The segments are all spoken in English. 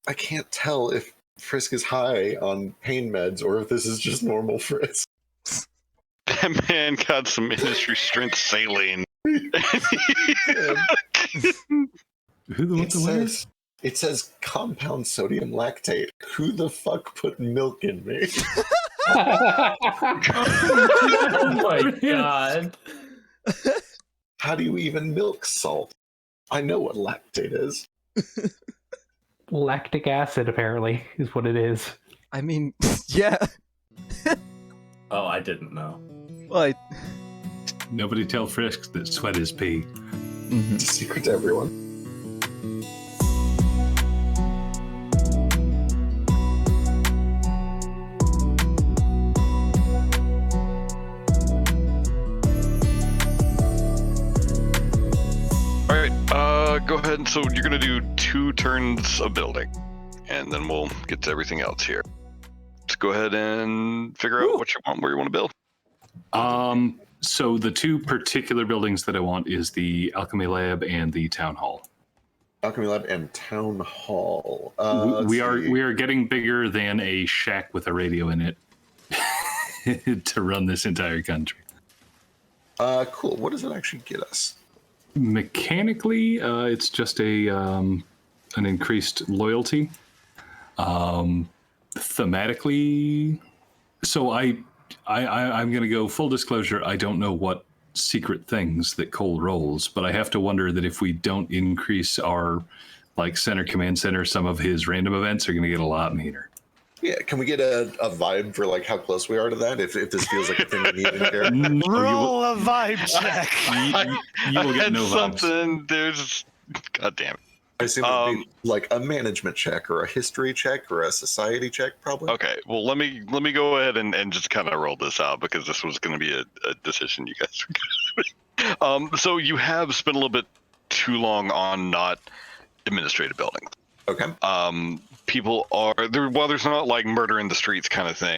I can't tell if Frisk is high on pain meds or if this is just normal Frisk. That man got some industry strength saline. It says compound sodium lactate. Who the fuck put milk in me? Oh my god. How do you even milk salt? I know what lactate is. Lactic acid, apparently, is what it is. I mean, yeah. Oh, I didn't know. Well, Nobody tell Frisk that sweat is pee. It's a secret to everyone. Go ahead. And so you're going to do 2 turns of building, and then we'll get to everything else here. Let's go ahead and figure out what you want, where you want to build. So the 2 particular buildings that I want is the Alchemy Lab and the Town Hall. Alchemy Lab and Town Hall. We are getting bigger than a shack with a radio in it to run this entire country. Cool. What does it actually get us? Mechanically, it's just an increased loyalty. Thematically, so I'm going to go full disclosure. I don't know what secret things that Cole rolls, but I have to wonder that if we don't increase our center command center, some of his random events are going to get a lot meaner. Yeah, can we get a vibe for how close we are to that? If this feels like a thing we need in here. Roll a vibe check. You will get no vibes. There's, God damn it. I assume it would be a management check or a history check or a society check, probably. Okay, well let me go ahead and just kind of roll this out because this was going to be a decision you guys were going to make. So you have spent a little bit too long on not administrative buildings. Okay. People are there. While there's not murder in the streets kind of thing,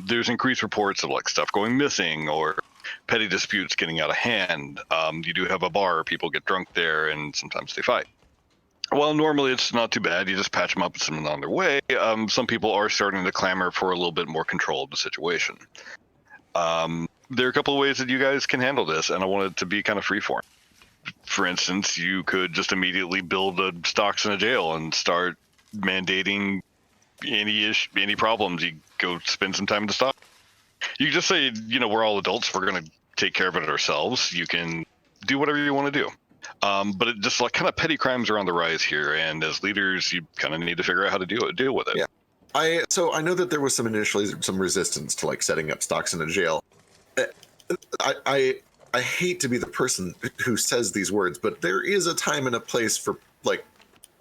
there's increased reports of stuff going missing or petty disputes getting out of hand. You do have a bar, people get drunk there, and sometimes they fight. Well, normally it's not too bad. You just patch them up and send them on their way. Some people are starting to clamor for a little bit more control of the situation. There are a couple of ways that you guys can handle this, and I want it to be kind of freeform. For instance, you could just immediately build a stocks in a jail and start mandating any problems. You go spend some time in the stock. You can just say, we're all adults. We're going to take care of it ourselves. You can do whatever you want to do. But it just kind of petty crimes are on the rise here, and as leaders, you kind of need to figure out how to deal with it. Yeah. I know that there was initially some resistance to setting up stocks in a jail. I hate to be the person who says these words, but there is a time and a place for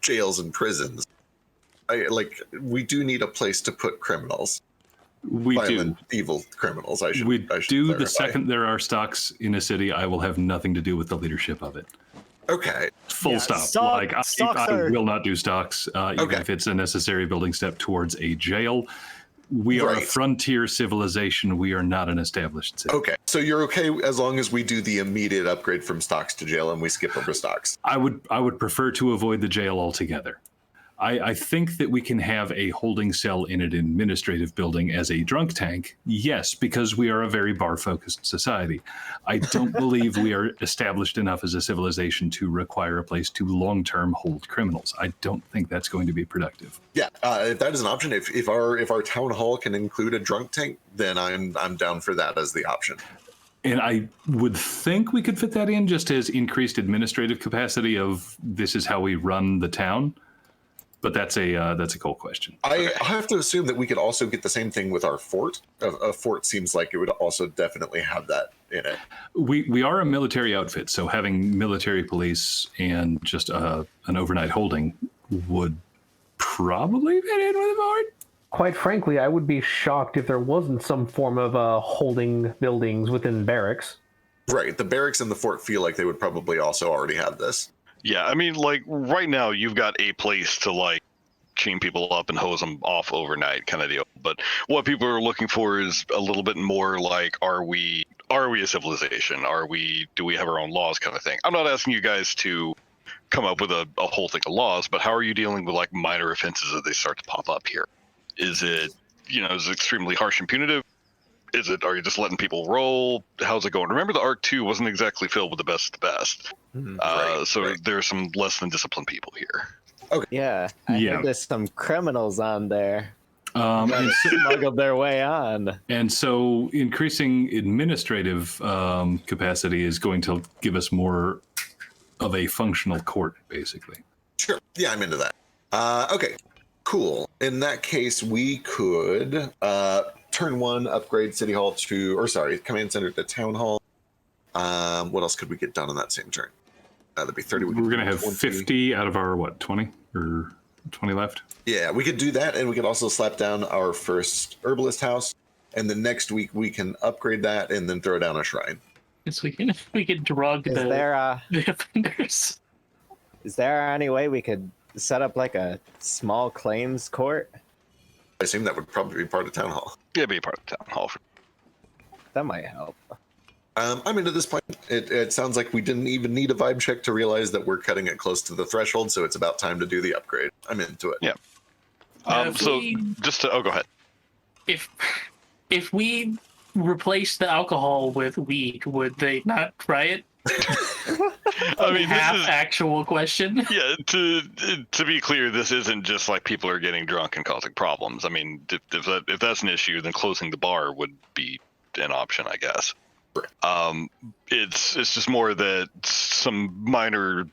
jails and prisons. We do need a place to put criminals. Violent, evil criminals. I should clarify. The second there are stocks in a city, I will have nothing to do with the leadership of it. Okay. Full stop. I will not do stocks, even if it's a necessary building step towards a jail. We are a frontier civilization. We are not an established city. Okay. So you're okay as long as we do the immediate upgrade from stocks to jail and we skip over stocks? I would prefer to avoid the jail altogether. I think that we can have a holding cell in an administrative building as a drunk tank. Yes, because we are a very bar-focused society. I don't believe we are established enough as a civilization to require a place to long-term hold criminals. I don't think that's going to be productive. Yeah, if that is an option, if our town hall can include a drunk tank, then I'm down for that as the option. And I would think we could fit that in just as increased administrative capacity of this is how we run the town. But that's a cool question. I have to assume that we could also get the same thing with our fort. A fort seems like it would also definitely have that in it. We are a military outfit, so having military police and just an overnight holding would probably fit in with a fort. Quite frankly, I would be shocked if there wasn't some form of holding buildings within barracks. Right, the barracks and the fort feel like they would probably also already have this. Yeah, I mean, right now you've got a place to chain people up and hose them off overnight kind of deal. But what people are looking for is a little bit more are we a civilization? Do we have our own laws kind of thing? I'm not asking you guys to come up with a whole thing of laws, but how are you dealing with like minor offenses as they start to pop up here? Is it, is it extremely harsh and punitive? Are you just letting people roll? How's it going? Remember, the Arc 2 wasn't exactly filled with the best of the best. So there's some less than disciplined people here. Okay. Yeah, I heard there's some criminals on there. And Smuggled their way on. And so increasing administrative capacity is going to give us more of a functional court, basically. Sure. Yeah, I'm into that. Okay, cool. In that case, we could turn 1, upgrade City Hall Command Center to Town Hall. What else could we get done on that same turn? That'd be 30. We're going to have 50 out of our, 20? Or 20 left? Yeah, we could do that, and we could also slap down our first herbalist house, and the next week we can upgrade that and then throw down a shrine. Yes, we can drug the offenders. Is there any way we could set up like a small claims court? I assume that would probably be part of Town Hall. Yeah, be part of Town Hall. That might help. I'm into this point. It sounds like we didn't even need a vibe check to realize that we're cutting it close to the threshold, so it's about time to do the upgrade. I'm into it. Yeah. Go ahead. If we replace the alcohol with weed, would they not riot? I mean, this is actual question. Yeah, to be clear, this isn't just like people are getting drunk and causing problems. I mean, if that's an issue, then closing the bar would be an option, I guess. It's just more that some minor,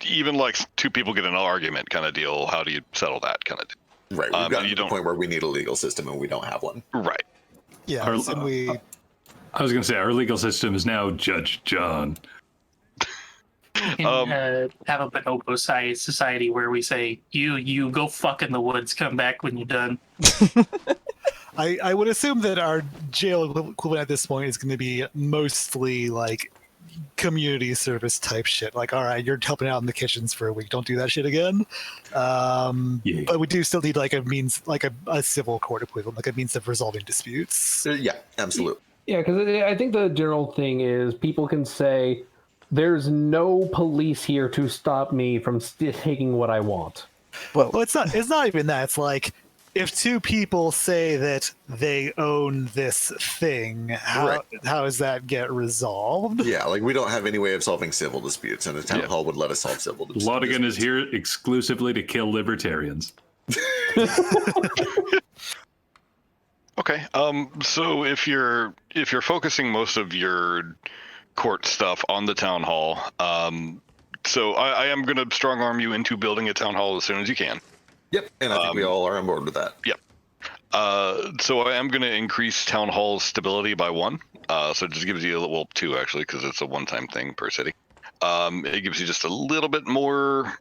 even like two people get in an argument kind of deal. How do you settle that kind of deal? Right, we've gotten to the point where we need a legal system and we don't have one. Right. Yeah, I was going to say, our legal system is now Judge John. And have a bonobo society where we say, you go fuck in the woods, come back when you're done. I would assume that our jail equivalent at this point is going to be mostly like community service type shit. Like, all right, you're helping out in the kitchens for a week. Don't do that shit again. But we do still need like a means, like a civil court equivalent, like a means of resolving disputes. Yeah, absolutely. Yeah, because I think the general thing is people can say, there's no police here to stop me from taking what I want. Well, it's not even that. It's like, if two people say that they own this thing, how does that get resolved? Yeah, like we don't have any way of solving civil disputes, and the town hall would let us solve civil disputes. Lodigan is here exclusively to kill libertarians. Okay. So if you're focusing most of your court stuff on the town hall, so I am going to strong arm you into building a town hall as soon as you can. Yep, and I think we all are on board with that. Yep. So I am going to increase town hall's stability by 1. So it just gives you 2 actually, because it's a one-time thing per city. It gives you just a little bit more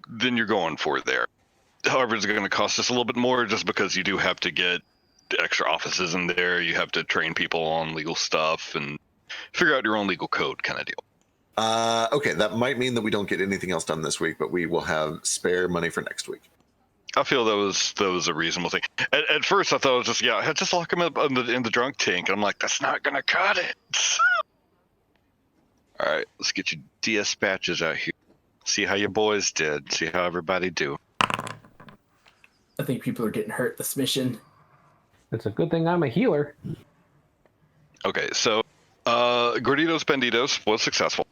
than you're going for there. However, it's going to cost us a little bit more just because you do have to get extra offices in there. You have to train people on legal stuff and figure out your own legal code kind of deal. Okay, that might mean that we don't get anything else done this week, but we will have spare money for next week. I feel that was a reasonable thing. At first, I thought it was just lock him up in the drunk tank. And I'm like, that's not gonna cut it. All right, let's get your DS batches out here. See how your boys did. See how everybody do. I think people are getting hurt this mission. It's a good thing I'm a healer. Okay, so Gorditos Benditos was successful.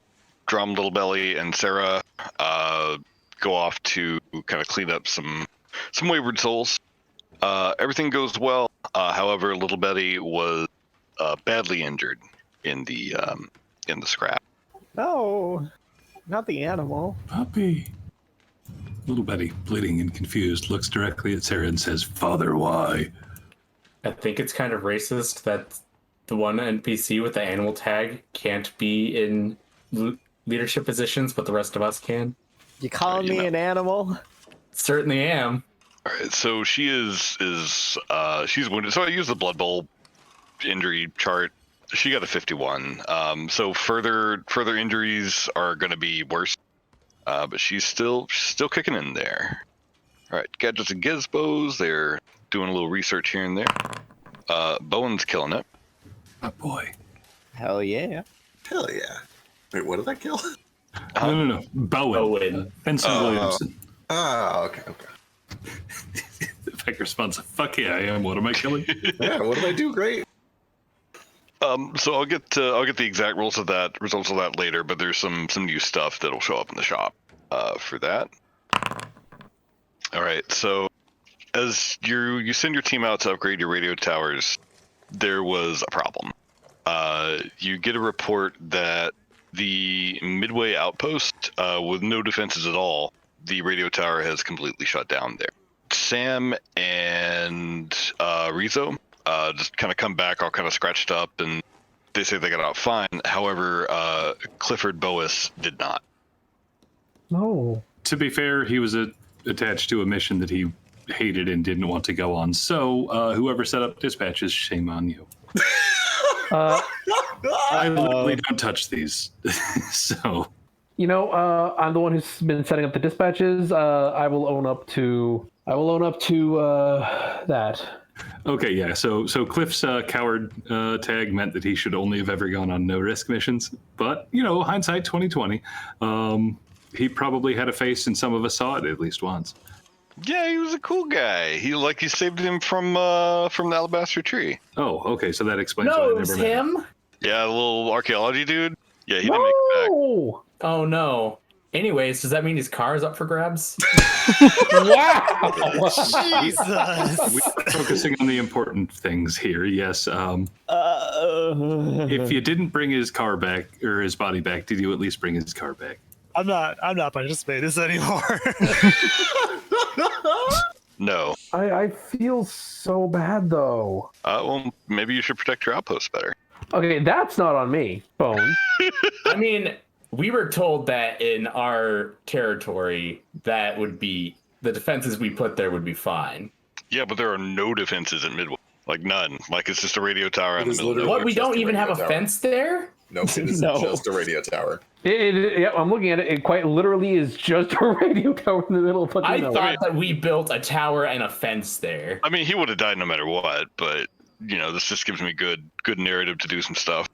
Drum, Little Belly, and Sarah go off to kind of clean up some wayward souls. Everything goes well. However, Little Betty was badly injured in the scrap. No, not the animal. Puppy. Little Betty, bleeding and confused, looks directly at Sarah and says, "Father, why?" I think it's kind of racist that the one NPC with the animal tag can't be in leadership positions, but the rest of us can. You calling me an animal? Certainly am. All right, so she's wounded. So I used the Blood Bowl injury chart. She got a 51. So further injuries are going to be worse. But she's still kicking in there. All right, Gadgets and Gizbos. They're doing a little research here and there. Bowen's killing it. Oh boy. Hell yeah. Hell yeah. Wait, what did I kill? No. Bowen. Owen. Benson Oh. Williamson. Okay. The Beck responds, fuck yeah, I am. What am I killing? Yeah, what did I do? Great. So I'll get the exact results of that later, but there's some new stuff that'll show up in the shop for that. All right, so as you send your team out to upgrade your radio towers, there was a problem. You get a report that the Midway outpost, with no defenses at all, the radio tower has completely shut down there. Sam and Rizzo just kind of come back all kind of scratched up, and they say they got out fine. However, Clifford Boas did not. No. To be fair, he was attached to a mission that he hated and didn't want to go on. So whoever set up dispatches, shame on you. I literally don't touch these. So, I'm the one who's been setting up the dispatches. I will own up to that. okay, yeah. So Cliff's coward tag meant that he should only have ever gone on no risk missions. But hindsight 2020. He probably had a face, and some of us saw it at least once. Yeah, he was a cool guy. He saved him from the alabaster tree. Oh, okay. So that explains why No, I it never was met him. him. Yeah, the little archaeology dude. Yeah, he didn't make it back. No! Oh no. Anyways, does that mean his car is up for grabs? Wow! Jesus. We're focusing on the important things here. Yes. If you didn't bring his car back or his body back, did you at least bring his car back? I'm not participating in this anymore. No. I feel so bad though. Well, maybe you should protect your outposts better. Okay, that's not on me, Bones. I mean, we were told that in our territory, that would be the defenses we put there would be fine. Yeah, but there are no defenses in Midway. Like none. Like it's just a radio tower in the is middle of literally- nowhere. What? We just don't a even have a radio tower. fence there? Nope, it is No. just a radio tower. Yeah, I'm looking at it. It quite literally is just a radio tower in the middle of fucking I nowhere. thought that we built a tower and a fence there. I mean, he would have died no matter what, but this just gives me good narrative to do some stuff.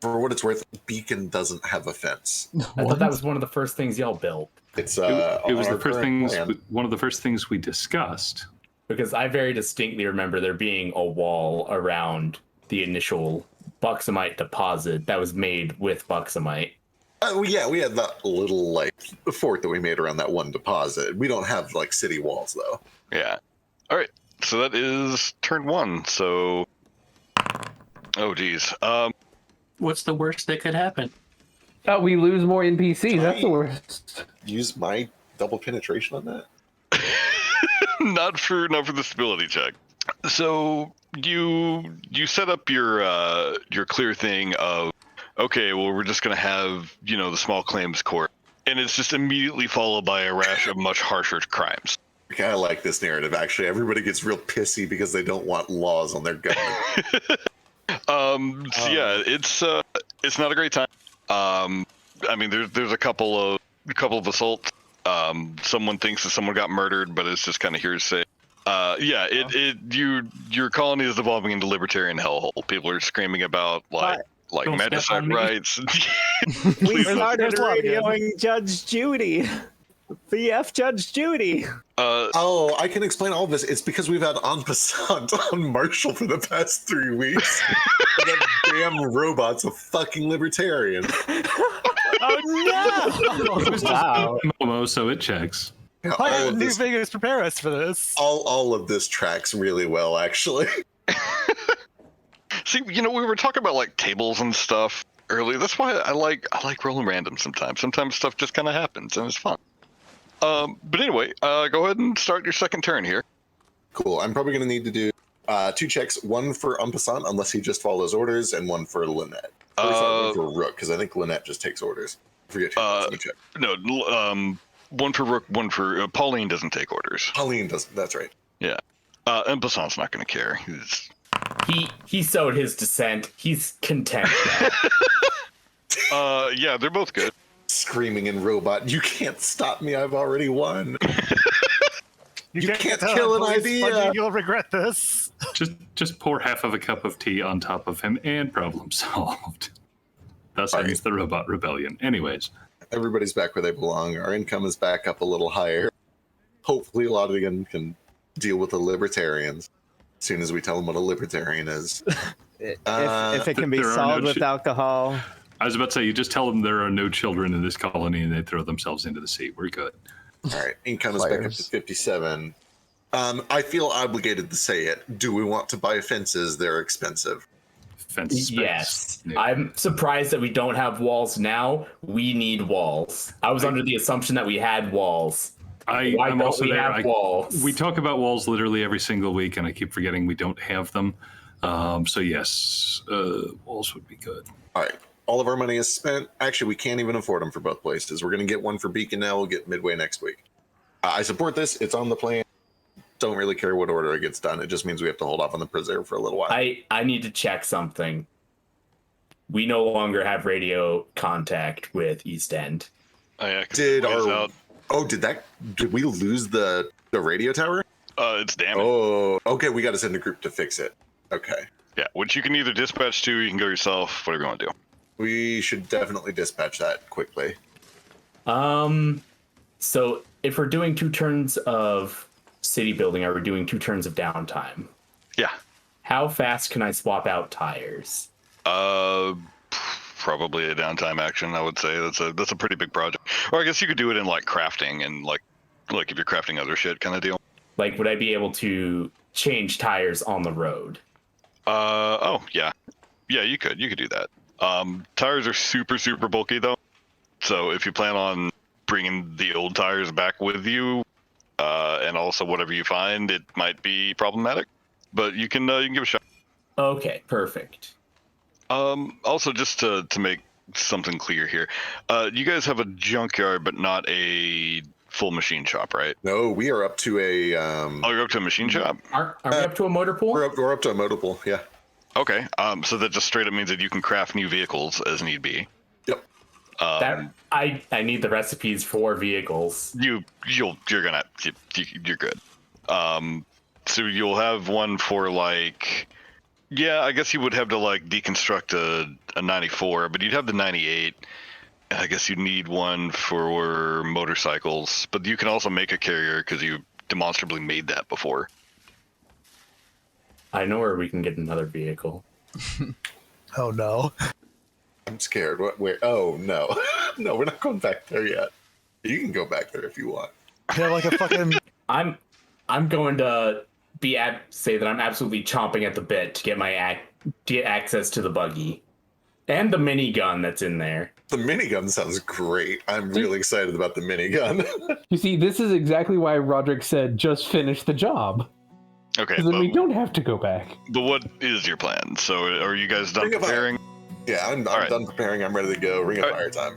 For what it's worth, Beacon doesn't have a fence. I thought that was one of the first things y'all built. It's It was on the our first current things. plan. One of the first things we discussed. Because I very distinctly remember there being a wall around the initial buxomite deposit that was made with buxomite. Yeah, we had that little fort that we made around that one deposit. We don't have city walls though. Yeah. All right. So that is turn one. So, oh geez. What's the worst that could happen? We lose more NPCs. That's the worst. Use my double penetration on that. not for the stability check. So you set up your clear thing of, okay, well, we're just gonna have the small claims court, and it's just immediately followed by a rash of much harsher crimes. Okay, I like this narrative. Actually, everybody gets real pissy because they don't want laws on their government. So yeah, it's not a great time. I mean, there's a couple of assaults. Someone thinks that someone got murdered, but it's just kind of hearsay. Yeah, your colony is evolving into libertarian hellhole. People are screaming about Don't step matricide on me. rights. We started There's a lot of good. radioing Judge Judy. BF Judge Judy. Oh, I can explain all of this. It's because we've had en passant on Marshall for the past 3 weeks. And that damn robot's a fucking libertarian. Oh no! Wow. Momo, so it checks. Yeah, Why did New Vegas prepare us for this? all of this tracks really well, actually. See, we were talking about tables and stuff earlier. That's why I like rolling random sometimes. Sometimes stuff just kind of happens and it's fun. But anyway, go ahead and start your second turn here. Cool. I'm probably going to need to do 2 checks, one for en passant, unless he just follows orders, and one for Lynette. Or sorry, one for Rook, because I think Lynette just takes orders. I forget who does the check. No, one for Rook, one for Pauline doesn't take orders. Pauline doesn't. That's right. Yeah. En passant's not going to care. He sowed his dissent. He's content now. Yeah, they're both good. Screaming in robot, you can't stop me. I've already won. You can't tell kill an police idea. funding, You'll regret this. Just pour half of a cup of tea on top of him, and problem solved. Thus Right. ends the robot rebellion. Anyways, Everybody's back where they belong. Our income is back up a little higher. Hopefully, a lot of them can deal with the libertarians as soon as we tell them what a libertarian is. If it can be there are solved no with alcohol. I was about to say, you just tell them there are no children in this colony and they throw themselves into the sea. We're good. All right, income is back up to 57. I feel obligated to say it. Do we want to buy fences? They're expensive. Fence space. Yes. Yeah. I'm surprised that we don't have walls now. We need walls. I was under the assumption that we had walls. Why I'm don't also we there. have walls? We talk about walls literally every single week, and I keep forgetting we don't have them. So yes, walls would be good. All right. All of our money is spent. Actually, we can't even afford them for both places. We're going to get one for Beacon now. We'll get Midway next week. I support this. It's on the plan. Don't really care what order it gets done. It just means we have to hold off on the preserve for a little while. I need to check something. We no longer have radio contact with East End. Did we lose the radio tower? It's damaged. Oh, okay. We got to send a group to fix it. Okay. Yeah, which you can either dispatch to, you can go yourself, whatever you want to do. We should definitely dispatch that quickly. So if we're doing 2 turns of city building, are we doing 2 turns of downtime? Yeah. How fast can I swap out tires? Probably a downtime action, I would say. That's a pretty big project. Or I guess you could do it in like crafting and like if you're crafting other shit kind of deal. Like, would I be able to change tires on the road? Oh yeah. Yeah, you could do that. Tires are super, super bulky though. So if you plan on bringing the old tires back with you, and also whatever you find, it might be problematic. But you can give it a shot. Okay, perfect. Also, just to make something clear here, you guys have a junkyard, but not a full machine shop, right? No, we are up to a. Oh, you're up to a machine shop? Are we up to a motor pool? We're up to a motor pool, yeah. Okay. So that just straight up means that you can craft new vehicles as need be. Yep. I need the recipes for vehicles. You're good. So you'll have one for like, yeah, I guess you would have to like deconstruct a 94, but you'd have the 98. And I guess you need one for motorcycles, but you can also make a carrier because you demonstrably made that before. I know where we can get another vehicle. Oh no. I'm scared. Where? Oh no. No, we're not going back there yet. You can go back there if you want. Yeah, like a fucking. I'm going to say that I'm absolutely chomping at the bit to get access to the buggy and the minigun that's in there. The minigun sounds great. I'm really excited about the minigun. You see, this is exactly why Roderick said, just finish the job. Okay. Because then we don't have to go back. But what is your plan? So are you guys done preparing? Yeah, I'm right. done preparing. I'm ready to go. Ring of fire time.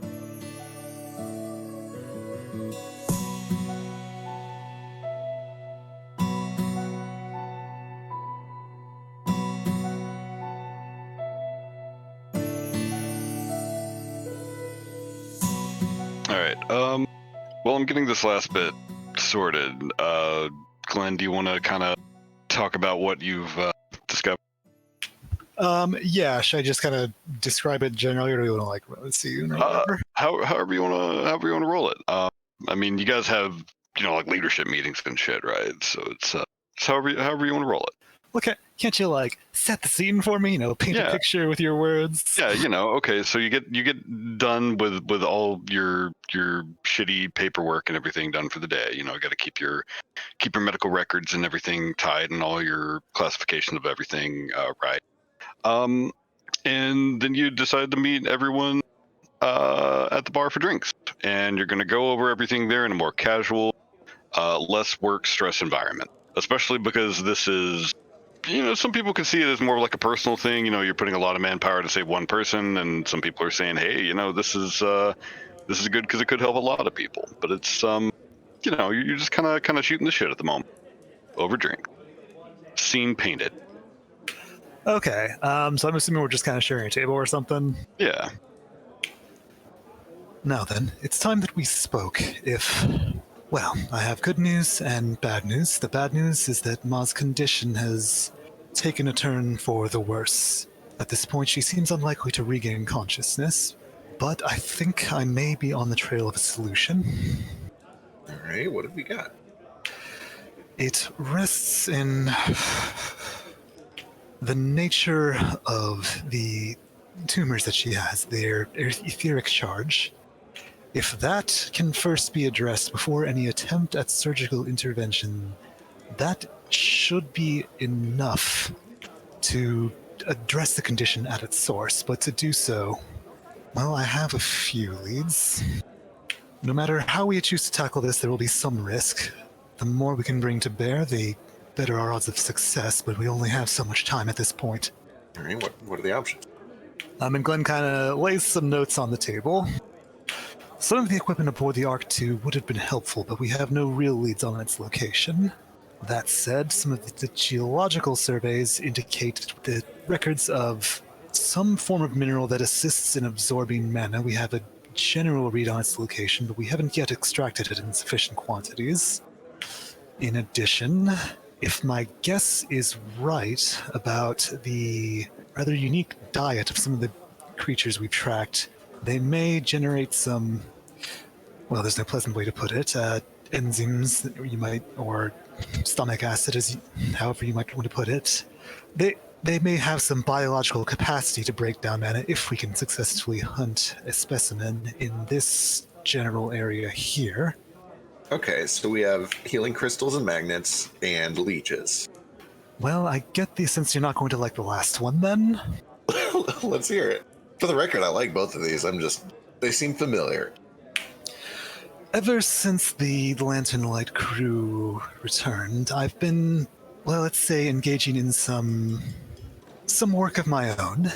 All right. Well, I'm getting this last bit sorted. Glenn, do you want to kind of talk about what you've discovered? Yeah. Should I just kind of describe it generally, or do we want to like let's see? However you want to roll it. I mean, you guys have like leadership meetings and shit, right? So it's however you want to roll it. Okay, can't you like set the scene for me? Paint a picture with your words. Yeah, okay. So you get done with all your shitty paperwork and everything done for the day. You got to keep your medical records and everything tied, and all your classification of everything right. And then you decide to meet everyone at the bar for drinks, and you're going to go over everything there in a more casual, less work stress environment. Especially because this is. Some people can see it as more like a personal thing. You're putting a lot of manpower to save one person, and some people are saying, "Hey, this is good because it could help a lot of people." But it's you're just kind of shooting the shit at the moment over drink. Scene painted. Okay, so I'm assuming we're just kind of sharing a table or something. Yeah. Now then, it's time that we spoke. Well, I have good news and bad news. The bad news is that Ma's condition has taken a turn for the worse. At this point, she seems unlikely to regain consciousness. but I think I may be on the trail of a solution. All right, what have we got? It rests in the nature of the tumors that she has, their etheric charge. If that can first be addressed before any attempt at surgical intervention, that should be enough to address the condition at its source. But to do so, well, I have a few leads. No matter how we choose to tackle this, there will be some risk. The more we can bring to bear, the better our odds of success, but we only have so much time at this point. All right, what are the options? And Glenn kind of lays some notes on the table. Some of the equipment aboard the Ark 2 would have been helpful, but we have no real leads on its location. That said, some of the geological surveys indicate the records of some form of mineral that assists in absorbing mana. We have a general read on its location, but we haven't yet extracted it in sufficient quantities. In addition, if my guess is right about the rather unique diet of some of the creatures we've tracked, they may generate some, well, there's no pleasant way to put it, enzymes that you might, or stomach acid, however you might want to put it. They may have some biological capacity to break down mana if we can successfully hunt a specimen in this general area here. Okay, so we have healing crystals and magnets and leeches. Well, I get the sense you're not going to like the last one, then? Let's hear it. For the record, I like both of these. They seem familiar. Ever since the Lantern Light crew returned, I've been, well, let's say, engaging in some work of my own.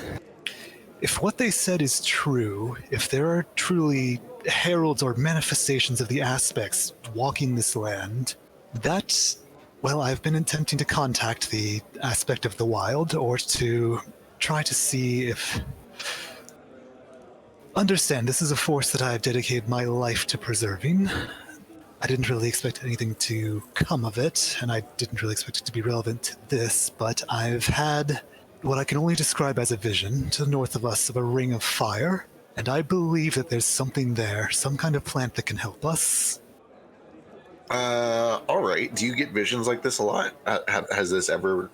If what they said is true, if there are truly heralds or manifestations of the aspects walking this land, that, well, I've been attempting to contact the aspect of the wild, or to try to see if... Understand, this is a force that I've dedicated my life to preserving. I didn't really expect anything to come of it, and I didn't really expect it to be relevant to this, but I've had what I can only describe as a vision to the north of us of a ring of fire, and I believe that there's something there, some kind of plant that can help us. All right. Do you get visions like this a lot? Has this ever,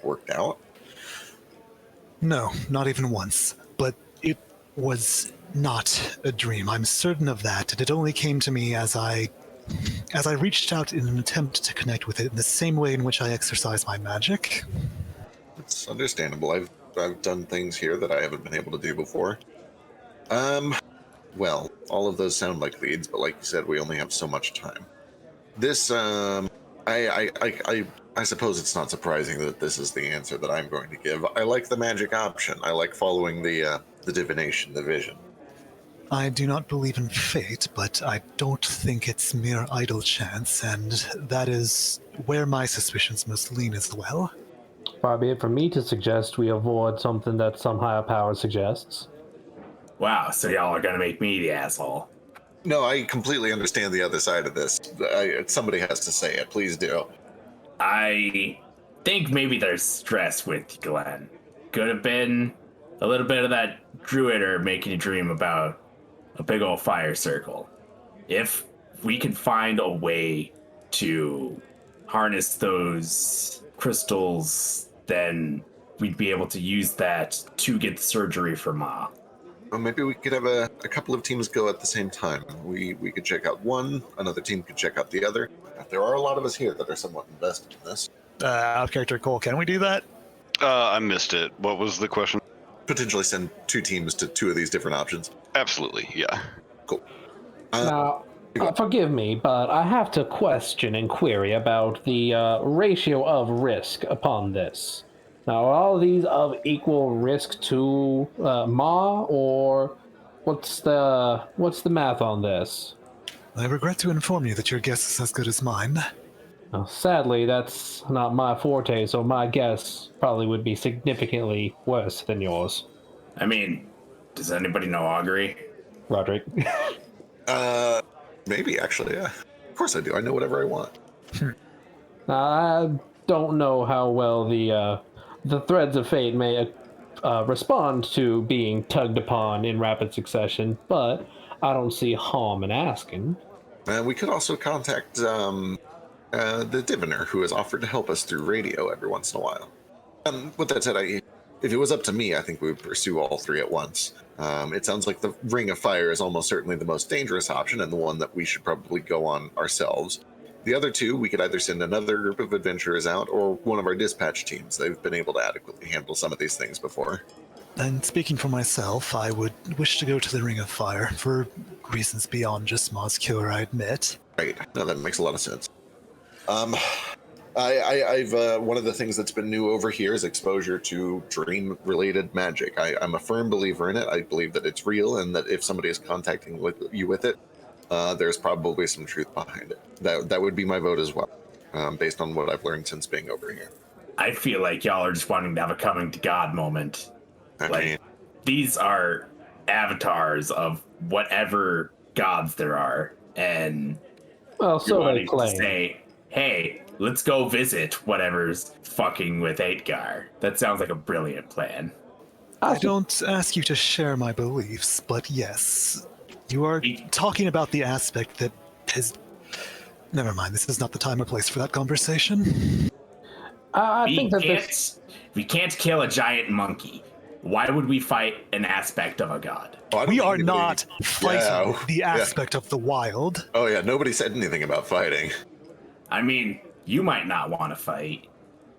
worked out? No, not even once. But it was not a dream. I'm certain of that, and it only came to me as I reached out in an attempt to connect with it in the same way in which I exercise my magic. It's understandable. I've done things here that I haven't been able to do before. Well, all of those sound like leads, but like you said, we only have so much time. This, I suppose it's not surprising that this is the answer that I'm going to give. I like the magic option. I like following the divination, the vision. I do not believe in fate, but I don't think it's mere idle chance, and that is where my suspicions must lean as well. Far be it from me to suggest we avoid something that some higher power suggests. Wow, so y'all are gonna make me the asshole. No, I completely understand the other side of this. Somebody has to say it. Please do. I think maybe there's stress with you, Glenn. Could have been a little bit of that druid making you dream about a big old fire circle. If we can find a way to harness those crystals, then we'd be able to use that to get the surgery for Ma. Well, maybe we could have a couple of teams go at the same time. We could check out one, another team could check out the other. There are a lot of us here that are somewhat invested in this. Out of character, Cole, can we do that? I missed it. What was the question? Potentially send two teams to two of these different options. Absolutely, yeah. Cool. Now, forgive me, but I have to question and query about the ratio of risk upon this. Now, are all these of equal risk to Ma, or what's the math on this? I regret to inform you that your guess is as good as mine. Now, sadly, that's not my forte, so my guess probably would be significantly worse than yours. I mean, does anybody know augury? Roderick. Maybe, actually, yeah. Of course I do. I know whatever I want. I don't know how well the threads of fate may respond to being tugged upon in rapid succession, but I don't see harm in asking. We could also contact the diviner, who has offered to help us through radio every once in a while. With that said, if it was up to me, I think we would pursue all three at once. It sounds like the Ring of Fire is almost certainly the most dangerous option and the one that we should probably go on ourselves. The other two, we could either send another group of adventurers out or one of our dispatch teams. They've been able to adequately handle some of these things before. And speaking for myself, I would wish to go to the Ring of Fire for reasons beyond just Maz Cure, I admit. Right. No, that makes a lot of sense. I've one of the things that's been new over here is exposure to dream-related magic. I'm a firm believer in it. I believe that it's real, and that if somebody is contacting you with it, there's probably some truth behind it. That would be my vote as well, based on what I've learned since being over here. I feel like y'all are just wanting to have a coming to God moment. I mean, These are avatars of whatever gods there are, and Well, you're so they wanting to claim. say, hey, let's go visit whatever's fucking with Aetgar. That sounds like a brilliant plan. I don't ask you to share my beliefs, but yes, you are talking about the aspect that is... Never mind, this is not the time or place for that conversation. I We think that can't, this. we can't kill a giant monkey. Why would we fight an aspect of a god? We are not fighting the Yeah. aspect of the wild. Oh yeah, nobody said anything about fighting. I mean, you might not want to fight.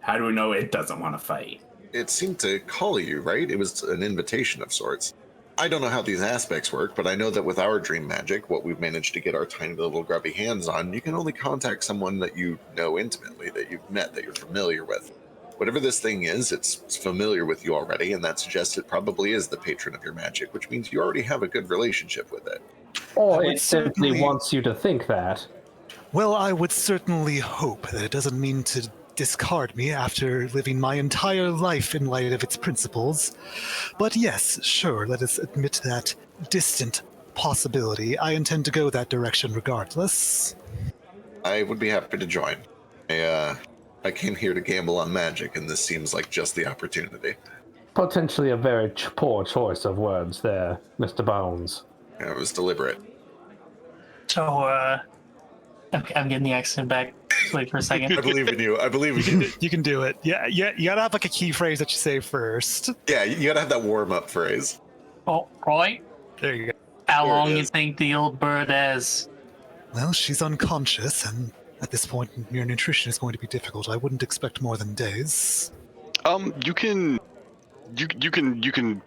How do we know it doesn't want to fight? It seemed to call you, right? It was an invitation of sorts. I don't know how these aspects work, but I know that with our dream magic, what we've managed to get our tiny little grubby hands on, you can only contact someone that you know intimately, that you've met, that you're familiar with. Whatever this thing is, it's familiar with you already, and that suggests it probably is the patron of your magic, which means you already have a good relationship with it. Or I would it simply certainly- wants you to think that. Well, I would certainly hope that it doesn't mean to discard me after living my entire life in light of its principles. But yes, sure, let us admit that distant possibility. I intend to go that direction regardless. I would be happy to join. I came here to gamble on magic, and this seems like just the opportunity. Potentially a very poor choice of words there, Mr. Bones. It was deliberate. So, I'm getting the accent back. Wait for a I second. believe in you. I believe in you. You can do it. Yeah, you gotta have like a key phrase that you say first. Yeah, you gotta have that warm-up phrase. Oh, Roy, There you go. how There it long you is. think the old bird has? Well, she's unconscious, and at this point, mere nutrition is going to be difficult. I wouldn't expect more than days. You can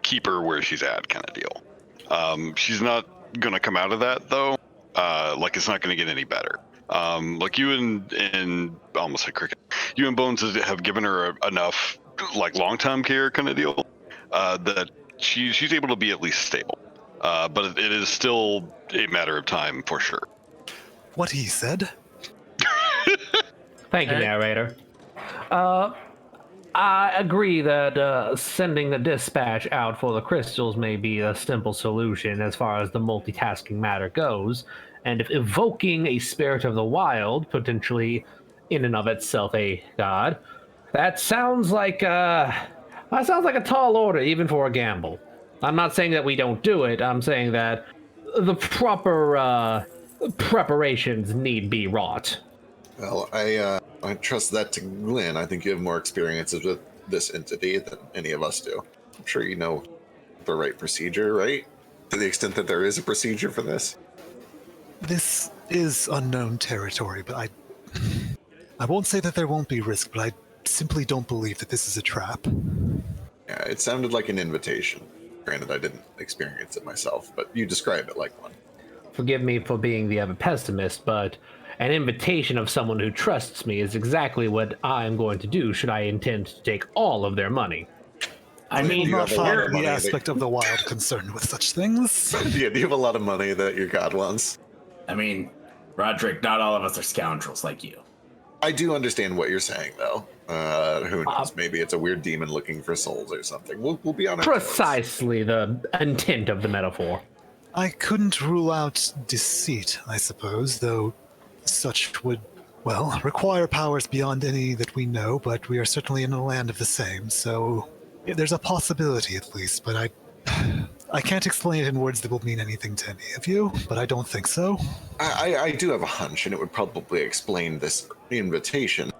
keep her where she's at, kind of deal. She's not gonna come out of that though. Like it's not gonna get any better. Like you and almost like cricket. You and Bones have given her enough like long-term care kind of deal that she's able to be at least stable. But it is still a matter of time for sure. What he said? Thank you, narrator. I agree that sending the dispatch out for the crystals may be a simple solution as far as the multitasking matter goes, and if evoking a spirit of the wild, potentially in and of itself a god, that sounds like a tall order even for a gamble. I'm not saying that we don't do it. I'm saying that the proper preparations need be wrought. Well, I trust that to Glenn. I think you have more experiences with this entity than any of us do. I'm sure you know the right procedure, right? To the extent that there is a procedure for this. This is unknown territory, but I won't say that there won't be risk, but I simply don't believe that this is a trap. Yeah, it sounded like an invitation. Granted, I didn't experience it myself, but you describe it like one. Forgive me for being the pessimist, but an invitation of someone who trusts me is exactly what I'm going to do should I intend to take all of their money. I Do mean, you Not have a lot of find money the that- aspect of the wild concerned with such things. Yeah, do you have a lot of money that your god wants? I mean, Roderick, not all of us are scoundrels like you. I do understand what you're saying, though. Who knows? Maybe it's a weird demon looking for souls or something. We'll be on our toes. Precisely the intent of the metaphor. I couldn't rule out deceit, I suppose, though such would, well, require powers beyond any that we know, but we are certainly in a land of the same, so There's a possibility, at least, but I can't explain it in words that will mean anything to any of you, but I don't think so. I do have a hunch, and it would probably explain this invitation.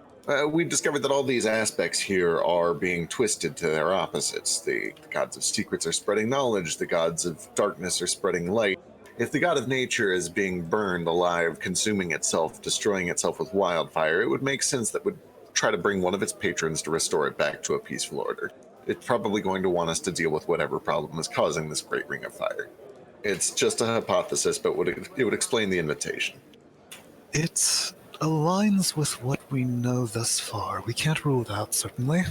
We've discovered that all these aspects here are being twisted to their opposites. The gods of secrets are spreading knowledge, the gods of darkness are spreading light. If the god of nature is being burned alive, consuming itself, destroying itself with wildfire, it would make sense that would try to bring one of its patrons to restore it back to a peaceful order. It's probably going to want us to deal with whatever problem is causing this great ring of fire. It's just a hypothesis, but it would explain the invitation. It aligns with what we know thus far. We can't rule it out, certainly.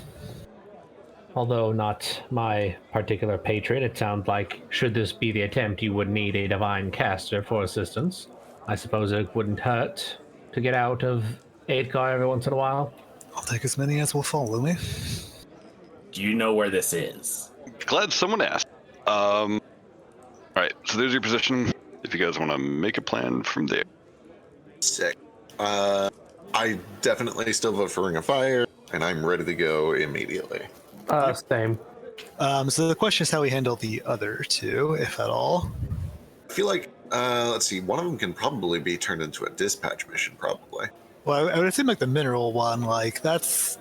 Although not my particular patron, it sounds like, should this be the attempt, you would need a divine caster for assistance. I suppose it wouldn't hurt to get out of Aidgar every once in a while. I'll take as many as will follow me. Do you know where this is? Glad someone asked. All right, so there's your position. If you guys want to make a plan from there. Sick. I definitely still vote for Ring of Fire, and I'm ready to go immediately. Same. So the question is how we handle the other two, if at all. I feel like, let's see, one of them can probably be turned into a dispatch mission, probably. Well, I would assume like the mineral one, like that's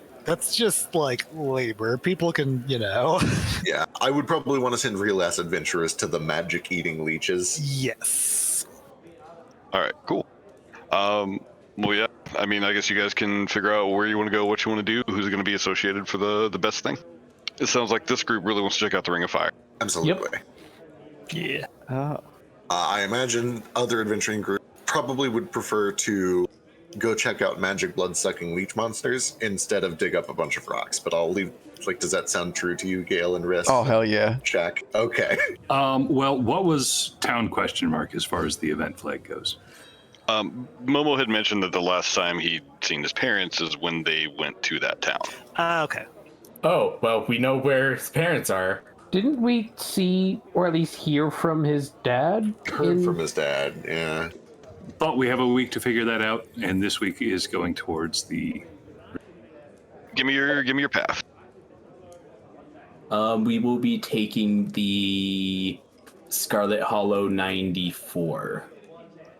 just like labor. People can, Yeah, I would probably want to send real ass adventurers to the magic eating leeches. Yes. All right, cool. Well, yeah, I mean, I guess you guys can figure out where you want to go, what you want to do, who's going to be associated for the best thing. It sounds like this group really wants to check out the Ring of Fire. Absolutely. Yeah. Oh. I imagine other adventuring groups probably would prefer to go check out magic blood-sucking leech monsters instead of dig up a bunch of rocks. But I'll leave. Like, does that sound true to you, Gale and Riss? Oh, hell yeah. Check. Okay. Well, what was town ? As far as the event flag goes? Momo had mentioned that the last time he'd seen his parents is when they went to that town. Okay. Oh, well, we know where his parents are. Didn't we see, or at least hear from his dad? Heard from his dad, yeah. But we have a week to figure that out, and this week is going towards the... Give me your path. We will be taking the Scarlet Hollow 94.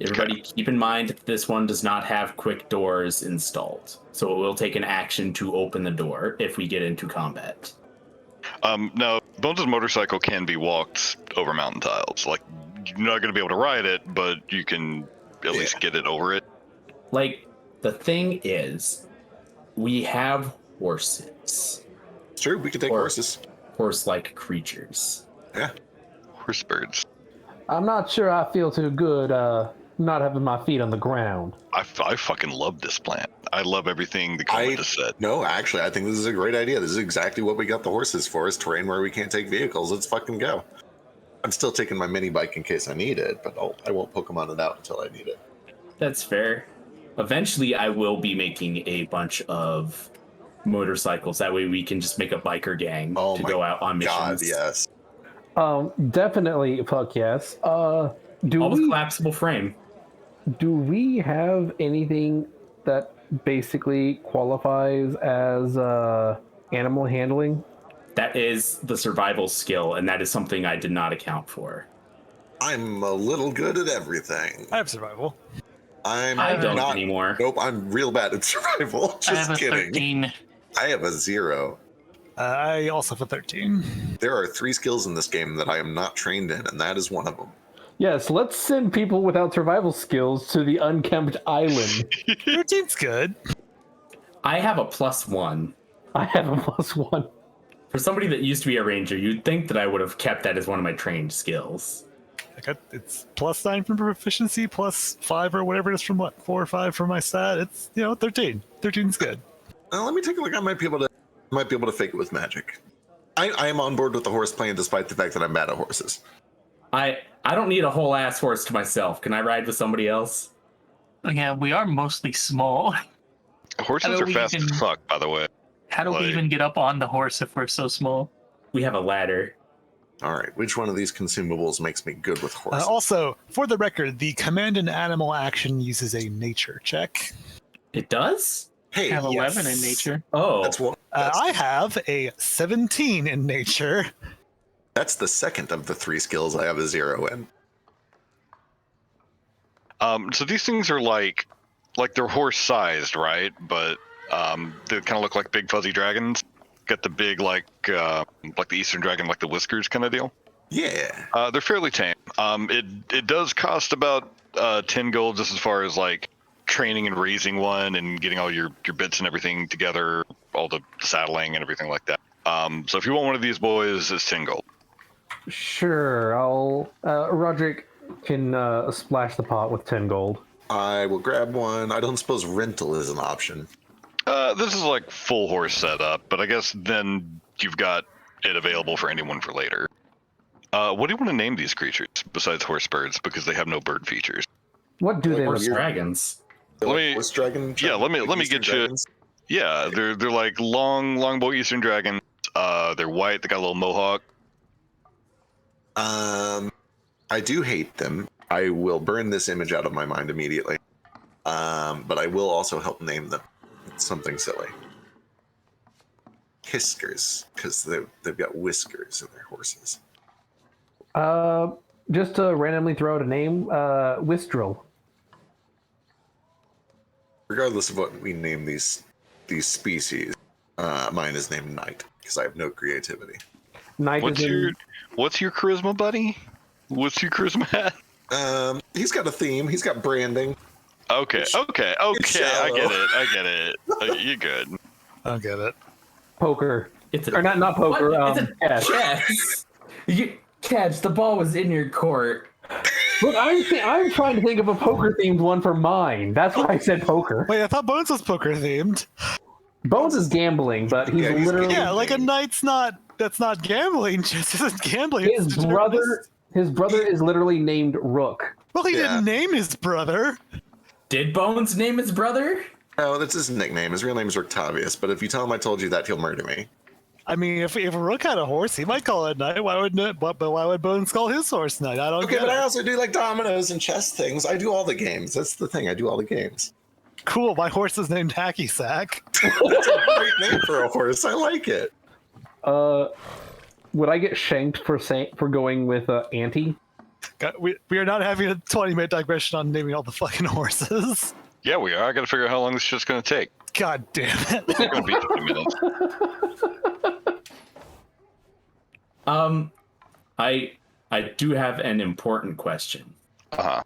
Everybody keep in mind that this one does not have quick doors installed. So it will take an action to open the door if we get into combat. Now, Bones' motorcycle can be walked over mountain tiles. Like, you're not going to be able to ride it, but you can at least get it over it. Like, the thing is, we have horses. It's true, we can take horses. Horse-like creatures. Yeah. Horse birds. I'm not sure I feel too good not having my feet on the ground. I fucking love this plan. I love everything the comment has said. No, actually, I think this is a great idea. This is exactly what we got the horses for, is terrain where we can't take vehicles. Let's fucking go. I'm still taking my mini bike in case I need it, but I won't Pokemon it out until I need it. That's fair. Eventually, I will be making a bunch of motorcycles. That way we can just make a biker gang to go out on missions. God, yes. Definitely, fuck yes. All with collapsible frame. Do we have anything that basically qualifies as animal handling? That is the survival skill, and that is something I did not account for. I'm a little good at everything. I have survival. I don't not anymore. Nope, I'm real bad at survival. Just I have a kidding. 13. I have a 0. I also have a 13. There are 3 skills in this game that I am not trained in, and that is one of them. Yes, let's send people without survival skills to the unkempt island. 13's good. I have a +1. I have a +1. For somebody that used to be a ranger, you'd think that I would have kept that as one of my trained skills. It's +9 from proficiency, +5 or whatever it is from 4 or 5 from my stat. It's 13. 13's good. Let me take a look. I might be able to fake it with magic. I am on board with the horse plan, despite the fact that I'm bad at horses. I don't need a whole ass horse to myself. Can I ride with somebody else? Yeah, we are mostly small. Horses are fast as fuck, by the way. How do we even get up on the horse if we're so small? We have a ladder. All right, which one of these consumables makes me good with horses? Also, for the record, the command and animal action uses a nature check. It does? Hey, I have 11 in yes. nature. Oh, That's one. I have a 17 in nature. That's the second of the 3 skills I have a 0 in. So these things are like they're horse-sized, right? But they kind of look like big fuzzy dragons. Got the big like the Eastern dragon, like the whiskers kind of deal. Yeah. They're fairly tame. It does cost about 10 gold just as far as like training and raising one and getting all your bits and everything together, all the saddling and everything like that. So if you want one of these boys, it's 10 gold. Sure, I'll. Roderick can splash the pot with 10 gold. I will grab one. I don't suppose rental is an option. This is like full horse setup, but I guess then you've got it available for anyone for later. What do you want to name these creatures besides horse birds? Because they have no bird features. What do they look horse like? dragons. They're Let like me- horse dragon. yeah, let me Eastern get you- dragons. Yeah, they're like longbow Eastern dragons. They're white. They got a little mohawk. I do hate them. I will burn this image out of my mind immediately. But I will also help name them. It's something silly. Hiskers, because they've got whiskers in their horses. Just to randomly throw out a name, Wistrel. Regardless of what we name these species, mine is named Knight because I have no creativity. Knight What's is in, your charisma, buddy? What's your charisma at? He's got a theme. He's got branding. Okay. I get it. You're good. I don't get it. poker. It's Or not poker, What? It's a chess. chess. You catch the ball was in your court. Look, I'm trying to think of a poker-themed one for mine. That's why I said poker. Wait, I thought Bones was poker themed. Bones is gambling, but he's Yeah, he's- literally... Yeah, like a knight's not. That's not gambling. Just isn't gambling. His it's brother is literally named Rook. Well, he Yeah. didn't name his brother. Did Bones name his brother? Oh, that's his nickname. His real name is Octavius, but if you tell him I told you that, he'll murder me. I mean, if Rook had a horse, he might call it knight. Why wouldn't it? But why would Bones call his horse knight? I don't Okay, get but I it. also do like dominoes and chess things. I do all the games. That's the thing. I do all the games. Cool. My horse is named Hacky Sack. That's a great name for a horse. I like it. Would I get shanked for going with Auntie? We are not having a 20-minute digression on naming all the fucking horses. Yeah, we are. I got to figure out how long this shit's gonna take. God damn it. It's gonna be 20 minutes. I do have an important question. Uh-huh.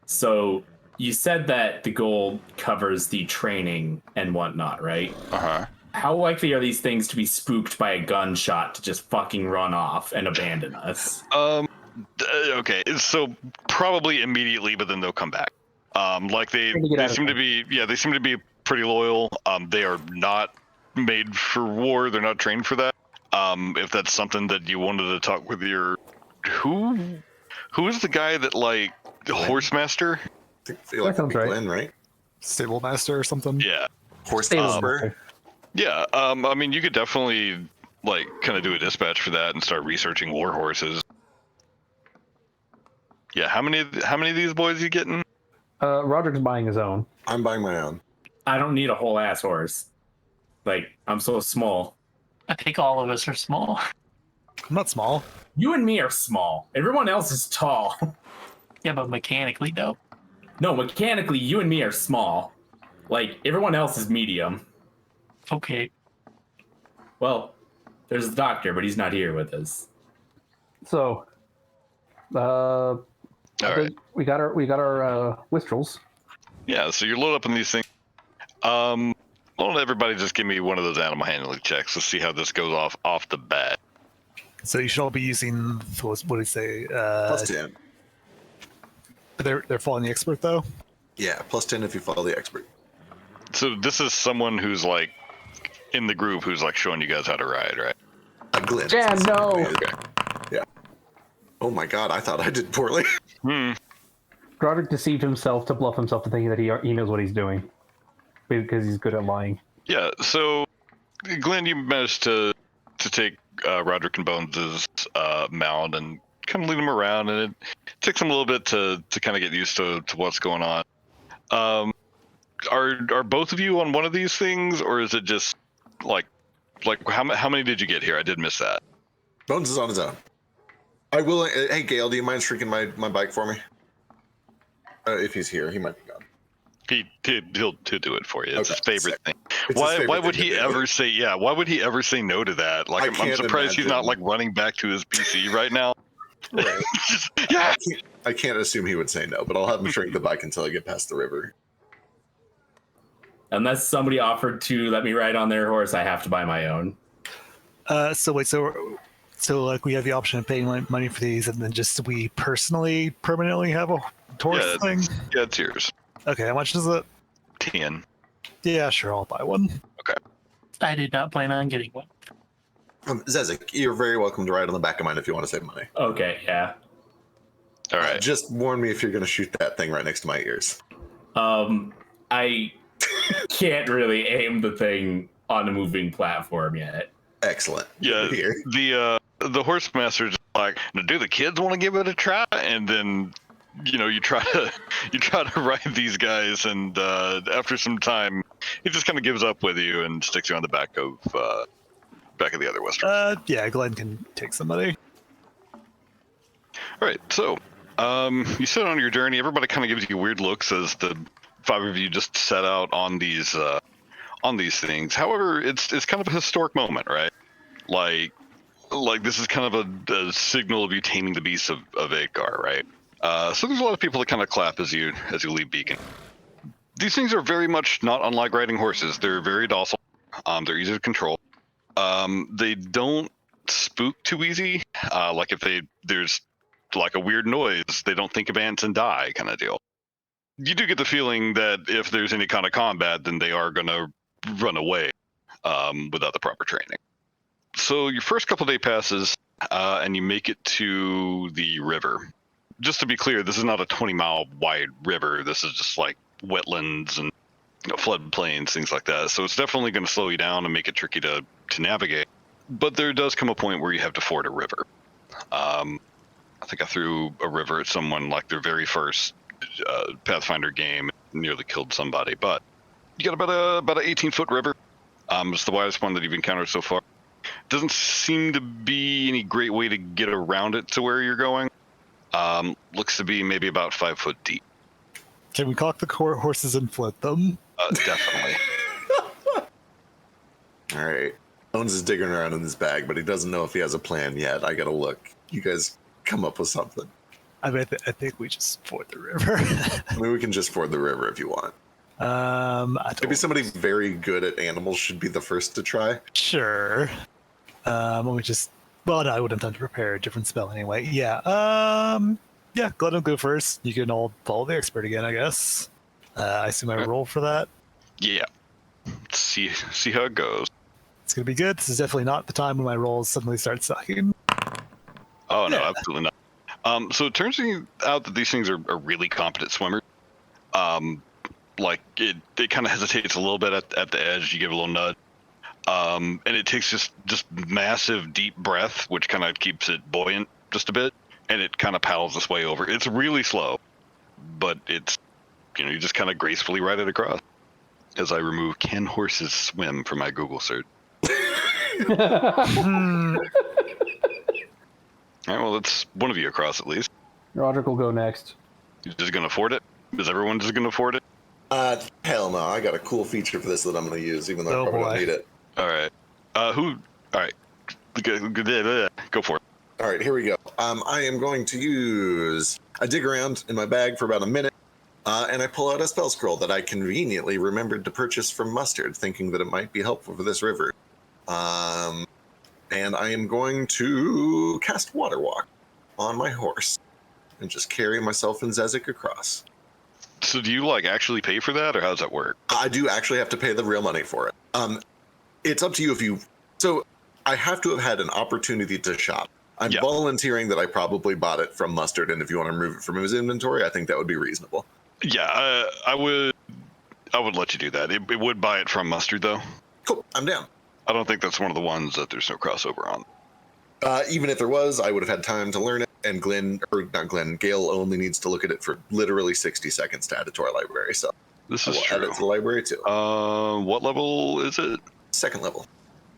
So you said that the gold covers the training and whatnot, right? Uh-huh. How likely are these things to be spooked by a gunshot to just fucking run off and abandon us? Okay, so probably immediately, but then they'll come back. Like they Trying to get out of seem to town. be, they seem to be pretty loyal. They are not made for war. They're not trained for that. If that's something that you wanted to talk with your, who is the guy that like the horse master? I feel like That sounds right. Glenn, right? Stable master or something. Yeah, Horse Stable whisperer. yeah. I mean, you could definitely like kind of do a dispatch for that and start researching war horses. Yeah, how many of these boys you getting? Roderick's buying his own. I'm buying my own. I don't need a whole ass horse. Like, I'm so small. I think all of us are small. I'm not small. You and me are small. Everyone else is tall. Yeah, but mechanically, though. No, mechanically, you and me are small. Like, everyone else is medium. Okay. Well, there's the doctor, but he's not here with us. So, All right. we got our Wistrels. Yeah, so you're loaded up on these things. Why don't everybody just give me one of those animal handling checks to see how this goes off the bat? So you should all be using what do you say? Plus 10. They're following the expert though. Yeah, plus 10 if you follow the expert. So this is someone who's like in the group who's like showing you guys how to ride, right? A glimpse. Jan, no. Yeah. Oh my god, I thought I did poorly. Roderick deceived himself to bluff himself to thinking that he knows what he's doing because he's good at lying. Yeah, so Glenn, you managed to take Roderick and Bones' mount and kind of lead him around, and it takes him a little bit to kind of get used to what's going on. are both of you on one of these things, or is it just like how many did you get here? I did miss that. Bones is on his own. I will. Hey, Gale, do you mind shrinking my bike for me? If he's here, he might be gone. He'll do it for you. It's his favorite thing. It's his favorite Why would thing he to do. ever say yeah? Why would he ever say no to that? Like I'm surprised he's not like running back to his PC right now. Right. Yeah. I can't assume he would say no, but I'll have him shrink the bike until I get past the river. Unless somebody offered to let me ride on their horse, I have to buy my own. So like we have the option of paying money for these, and then just we personally permanently have a horse thing. Yeah, it's yours. Okay, how much is it? 10. Yeah, sure, I'll buy one. Okay. I did not plan on getting one. Zezik, you're very welcome to ride on the back of mine if you want to save money. Okay, yeah. All right. Just warn me if you're going to shoot that thing right next to my ears. I can't really aim the thing on a moving platform yet. Excellent. Yeah. Here. The horse master's like, do the kids want to give it a try? And then you try to ride these guys, and after some time, he just kind of gives up with you and sticks you on the back of the other Western. Yeah, Glenn can take somebody. All right, so you set on your journey. Everybody kind of gives you weird looks as the 5 of you just set out on these things. However, it's kind of a historic moment, right? Like this is kind of a signal of you taming the beasts of Agar, right? So there's a lot of people that kind of clap as you leave Beacon. These things are very much not unlike riding horses. They're very docile. They're easy to control. They don't spook too easy. Like if there's like a weird noise, they don't think of ants and die kind of deal. You do get the feeling that if there's any kind of combat, then they are going to run away without the proper training. So your first couple day passes, and you make it to the river. Just to be clear, this is not a 20-mile wide river. This is just like wetlands and floodplains, things like that. So it's definitely going to slow you down and make it tricky to navigate. But there does come a point where you have to ford a river. I think I threw a river at someone like their very first Pathfinder game, nearly killed somebody. But you got about an 18-foot river. It's the widest one that you've encountered so far. Doesn't seem to be any great way to get around it to where you're going. Looks to be maybe about 5 foot deep. Can we cock the horses and float them? Definitely. All right. Bones is digging around in his bag, but he doesn't know if he has a plan yet. I gotta look. You guys come up with something. I think we just ford the river. I mean, we can just ford the river if you want. Maybe somebody very good at animals should be the first to try. Sure. Let me just. Well, no, I wouldn't have time to prepare a different spell anyway. Yeah. Yeah. Glenn will go first. You can all follow the expert again, I guess. I assume I roll for that. Yeah. Let's see how it goes. It's gonna be good. This is definitely not the time when my rolls suddenly start sucking. Oh no, absolutely not. So it turns out that these things are really competent swimmers. Like it kind of hesitates a little bit at the edge. You give it a little nudge. And it takes just massive deep breath, which kind of keeps it buoyant just a bit, and it kind of paddles its way over. It's really slow, but it's, you just kind of gracefully ride it across. As I remove "can horses swim" from my Google search. All right, well, it's one of you across at least. Roderick will go next. You're just gonna afford it? Is everyone just gonna afford it? Hell no. I got a cool feature for this that I'm going to use, even though I probably don't need it. All right. All right. Go for it. All right, here we go. I am going to use. I dig around in my bag for about a minute, and I pull out a spell scroll that I conveniently remembered to purchase from Mustard, thinking that it might be helpful for this river. And I am going to cast Water Walk on my horse and just carry myself and Zezik across. So do you actually pay for that, or how does that work? I do actually have to pay the real money for it. It's up to you if you. So I have to have had an opportunity to shop. I'm volunteering that I probably bought it from Mustard, and if you want to remove it from his inventory, I think that would be reasonable. Yeah, I would let you do that. It would buy it from Mustard though. Cool, I'm down. I don't think that's one of the ones that there's no crossover on. Even if there was, I would have had time to learn it, and Gale only needs to look at it for literally 60 seconds to add it to our library. So This I is will true. add it to the library too. What level is it? 2nd level.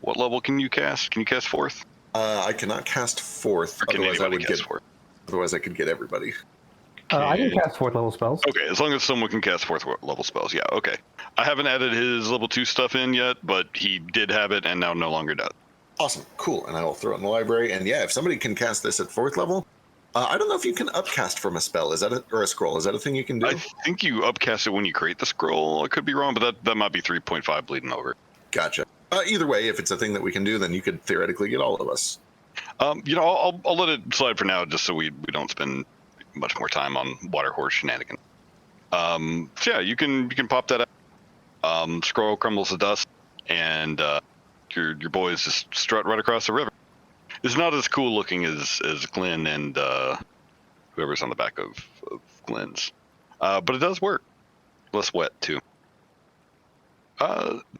What level can you cast? Can you cast 4th? I cannot cast 4th, Or can otherwise I anybody would cast get. 4th? Otherwise, I could get everybody. I can cast 4th level spells. Okay, as long as someone can cast 4th level spells, yeah, okay. I haven't added his level 2 stuff in yet, but he did have it and now no longer does. Awesome, cool, and I will throw it in the library. And yeah, if somebody can cast this at 4th level, I don't know if you can upcast from a spell. Is that or a scroll? Is that a thing you can do? I think you upcast it when you create the scroll. I could be wrong, but that might be 3.5 bleeding over. Gotcha. Either way, if it's a thing that we can do, then you could theoretically get all of us. I'll let it slide for now, just so we don't spend much more time on water horse shenanigans. So yeah, you can pop that out. Scroll crumbles to dust, and your boys just strut right across the river. It's not as cool looking as Glenn and whoever's on the back of Glenn's, but it does work. Less wet too.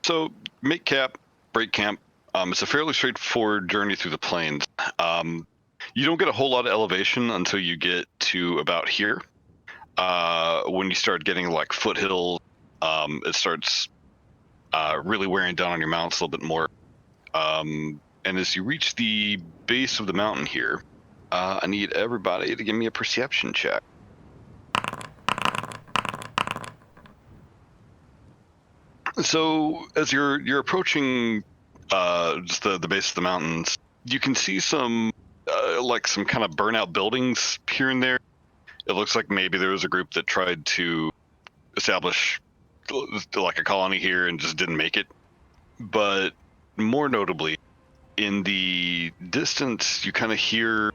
So make camp, break camp. It's a fairly straightforward journey through the plains. You don't get a whole lot of elevation until you get to about here. When you start getting like foothills, it starts really wearing down on your mounts a little bit more. And as you reach the base of the mountain here, I need everybody to give me a perception check. So as you're approaching just the base of the mountains, you can see some some kind of burnout buildings here and there. It looks like maybe there was a group that tried to establish like a colony here and just didn't make it. But more notably, in the distance, you kind of hear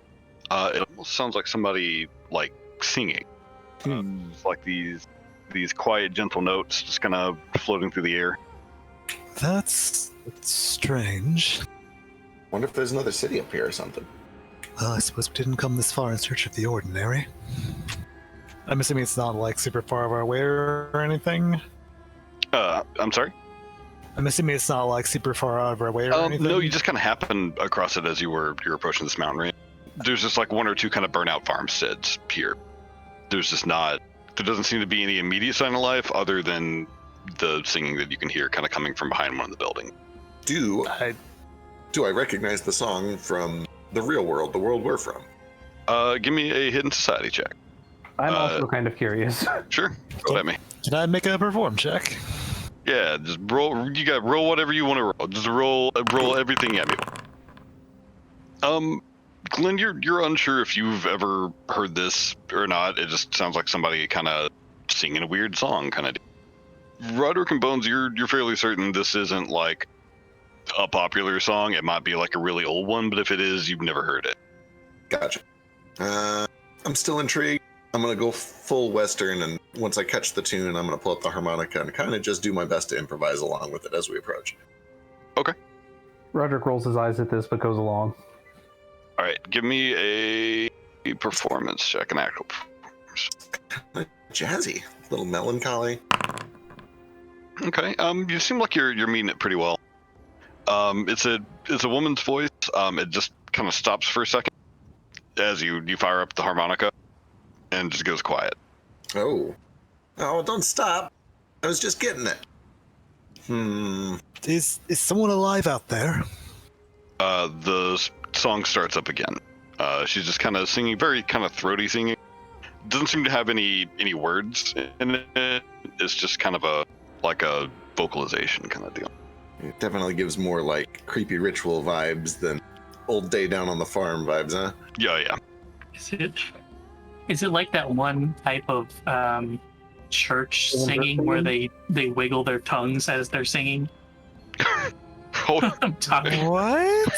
it almost sounds like somebody like singing. It's like these quiet, gentle notes just kind of floating through the air. That's strange. Wonder if there's another city up here or something. Well, I suppose we didn't come this far in search of the ordinary. I'm assuming it's not like super far away or anything. I'm sorry? I'm assuming it's not like super far out of our way or anything. No, you just kind of happened across it as you're approaching this mountain range. There's just like 1 or 2 kind of burnout farmsteads here. There doesn't seem to be any immediate sign of life other than the singing that you can hear kind of coming from behind one of the buildings. Do I recognize the song from the real world, the world we're from? Give me a hidden society check. I'm also kind of curious. Sure, roll at me. Can I make a perform check? Yeah, just roll. You got roll whatever you want to roll. Just roll everything at me. Glenn, you're unsure if you've ever heard this or not. It just sounds like somebody kind of singing a weird song, kind of. Roderick and Bones, you're fairly certain this isn't like a popular song. It might be like a really old one, but if it is, you've never heard it. Gotcha. I'm still intrigued. I'm going to go full Western, and once I catch the tune, I'm going to pull up the harmonica and kind of just do my best to improvise along with it as we approach. Okay. Roderick rolls his eyes at this, but goes along. All right, give me a performance check, an actual performance. Jazzy, a little melancholy. Okay. You seem like you're meeting it pretty well. It's a woman's voice. It just kind of stops for a second as you fire up the harmonica, and just goes quiet. Oh, don't stop! I was just getting it. Is someone alive out there? The song starts up again. She's just kind of singing, very kind of throaty singing. Doesn't seem to have any words in it. It's just kind of a vocalization kind of deal. It definitely gives more like creepy ritual vibes than old day down on the farm vibes, huh? Yeah. Is it like that one type of church singing where they wiggle their tongues as they're singing? I'm talking. What?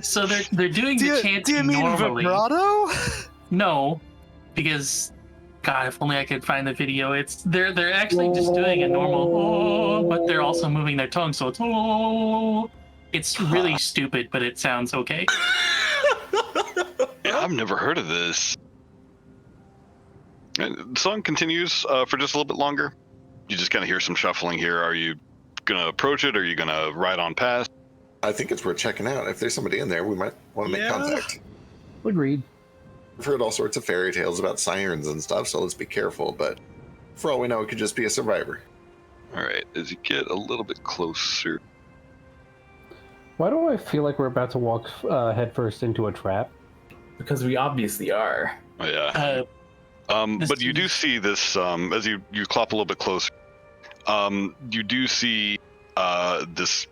So they're doing the chanting do you mean normally. vibrato? No, because God, if only I could find the video. They're actually just doing a normal, but they're also moving their tongue, so it's really stupid, but it sounds okay. Yeah, I've never heard of this. And the song continues for just a little bit longer. You just kind of hear some shuffling here. Are you gonna approach it, or are you gonna ride on past? I think it's worth checking out. If there's somebody in there, we might want to make contact. Agreed. I've heard all sorts of fairy tales about sirens and stuff, so let's be careful. But For all we know, it could just be a survivor. All right, as you get a little bit closer. Why do I feel like we're about to walk headfirst into a trap? Because we obviously are. Oh, yeah. But you do see this as you clop a little bit closer. You do see this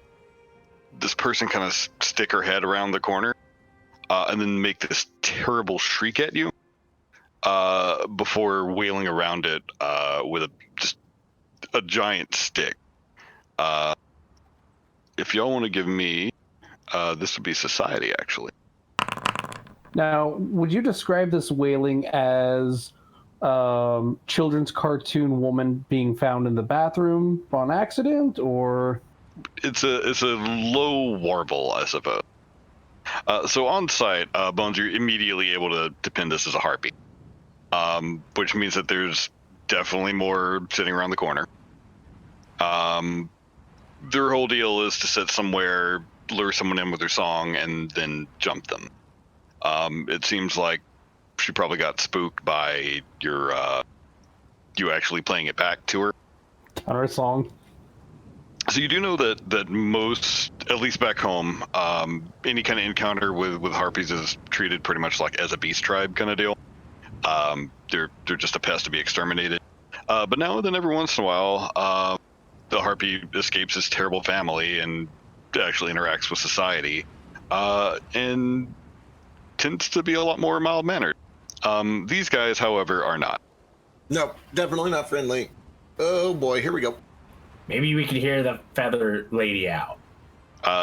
person kind of stick her head around the corner, and then make this terrible shriek at you, before wailing around it with just a giant stick. If y'all want to give me, this would be society actually. Now, would you describe this wailing as children's cartoon woman being found in the bathroom on accident, or? It's a low warble, I suppose. So on site, Bones, you're immediately able to pin this as a harpy, which means that there's definitely more sitting around the corner. Their whole deal is to sit somewhere, lure someone in with their song, and then jump them. It seems like she probably got spooked by you actually playing it back to her. On her song. So you do know that most, at least back home, any kind of encounter with harpies is treated pretty much like as a beast tribe kind of deal. They're just a pest to be exterminated. But now and then, every once in a while, the harpy escapes his terrible family and actually interacts with society, and tends to be a lot more mild-mannered. These guys, however, are not. No, definitely not friendly. Oh boy, here we go. Maybe we could hear the feather lady out.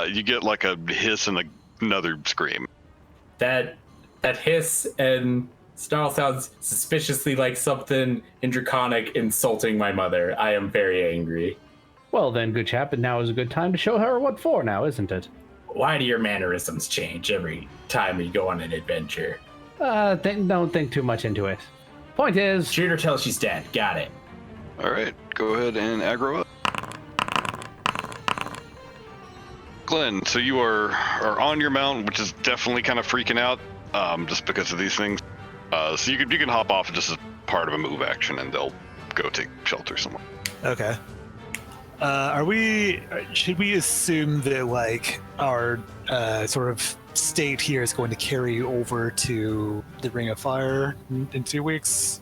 You get like a hiss and another scream. That hiss and snarl sounds suspiciously like something in Draconic insulting my mother. I am very angry. Well then, good chap, and now is a good time to show her what for now, isn't it? Why do your mannerisms change every time we go on an adventure? Don't think too much into it. Point is... Shoot her till she's dead. Got it. All right, go ahead and aggro up. Glenn, so you are on your mount, which is definitely kind of freaking out, just because of these things. So you can hop off just as part of a move action, and they'll go take shelter somewhere. Okay. Should we assume that like our sort of state here is going to carry over to the Ring of Fire in 2 weeks?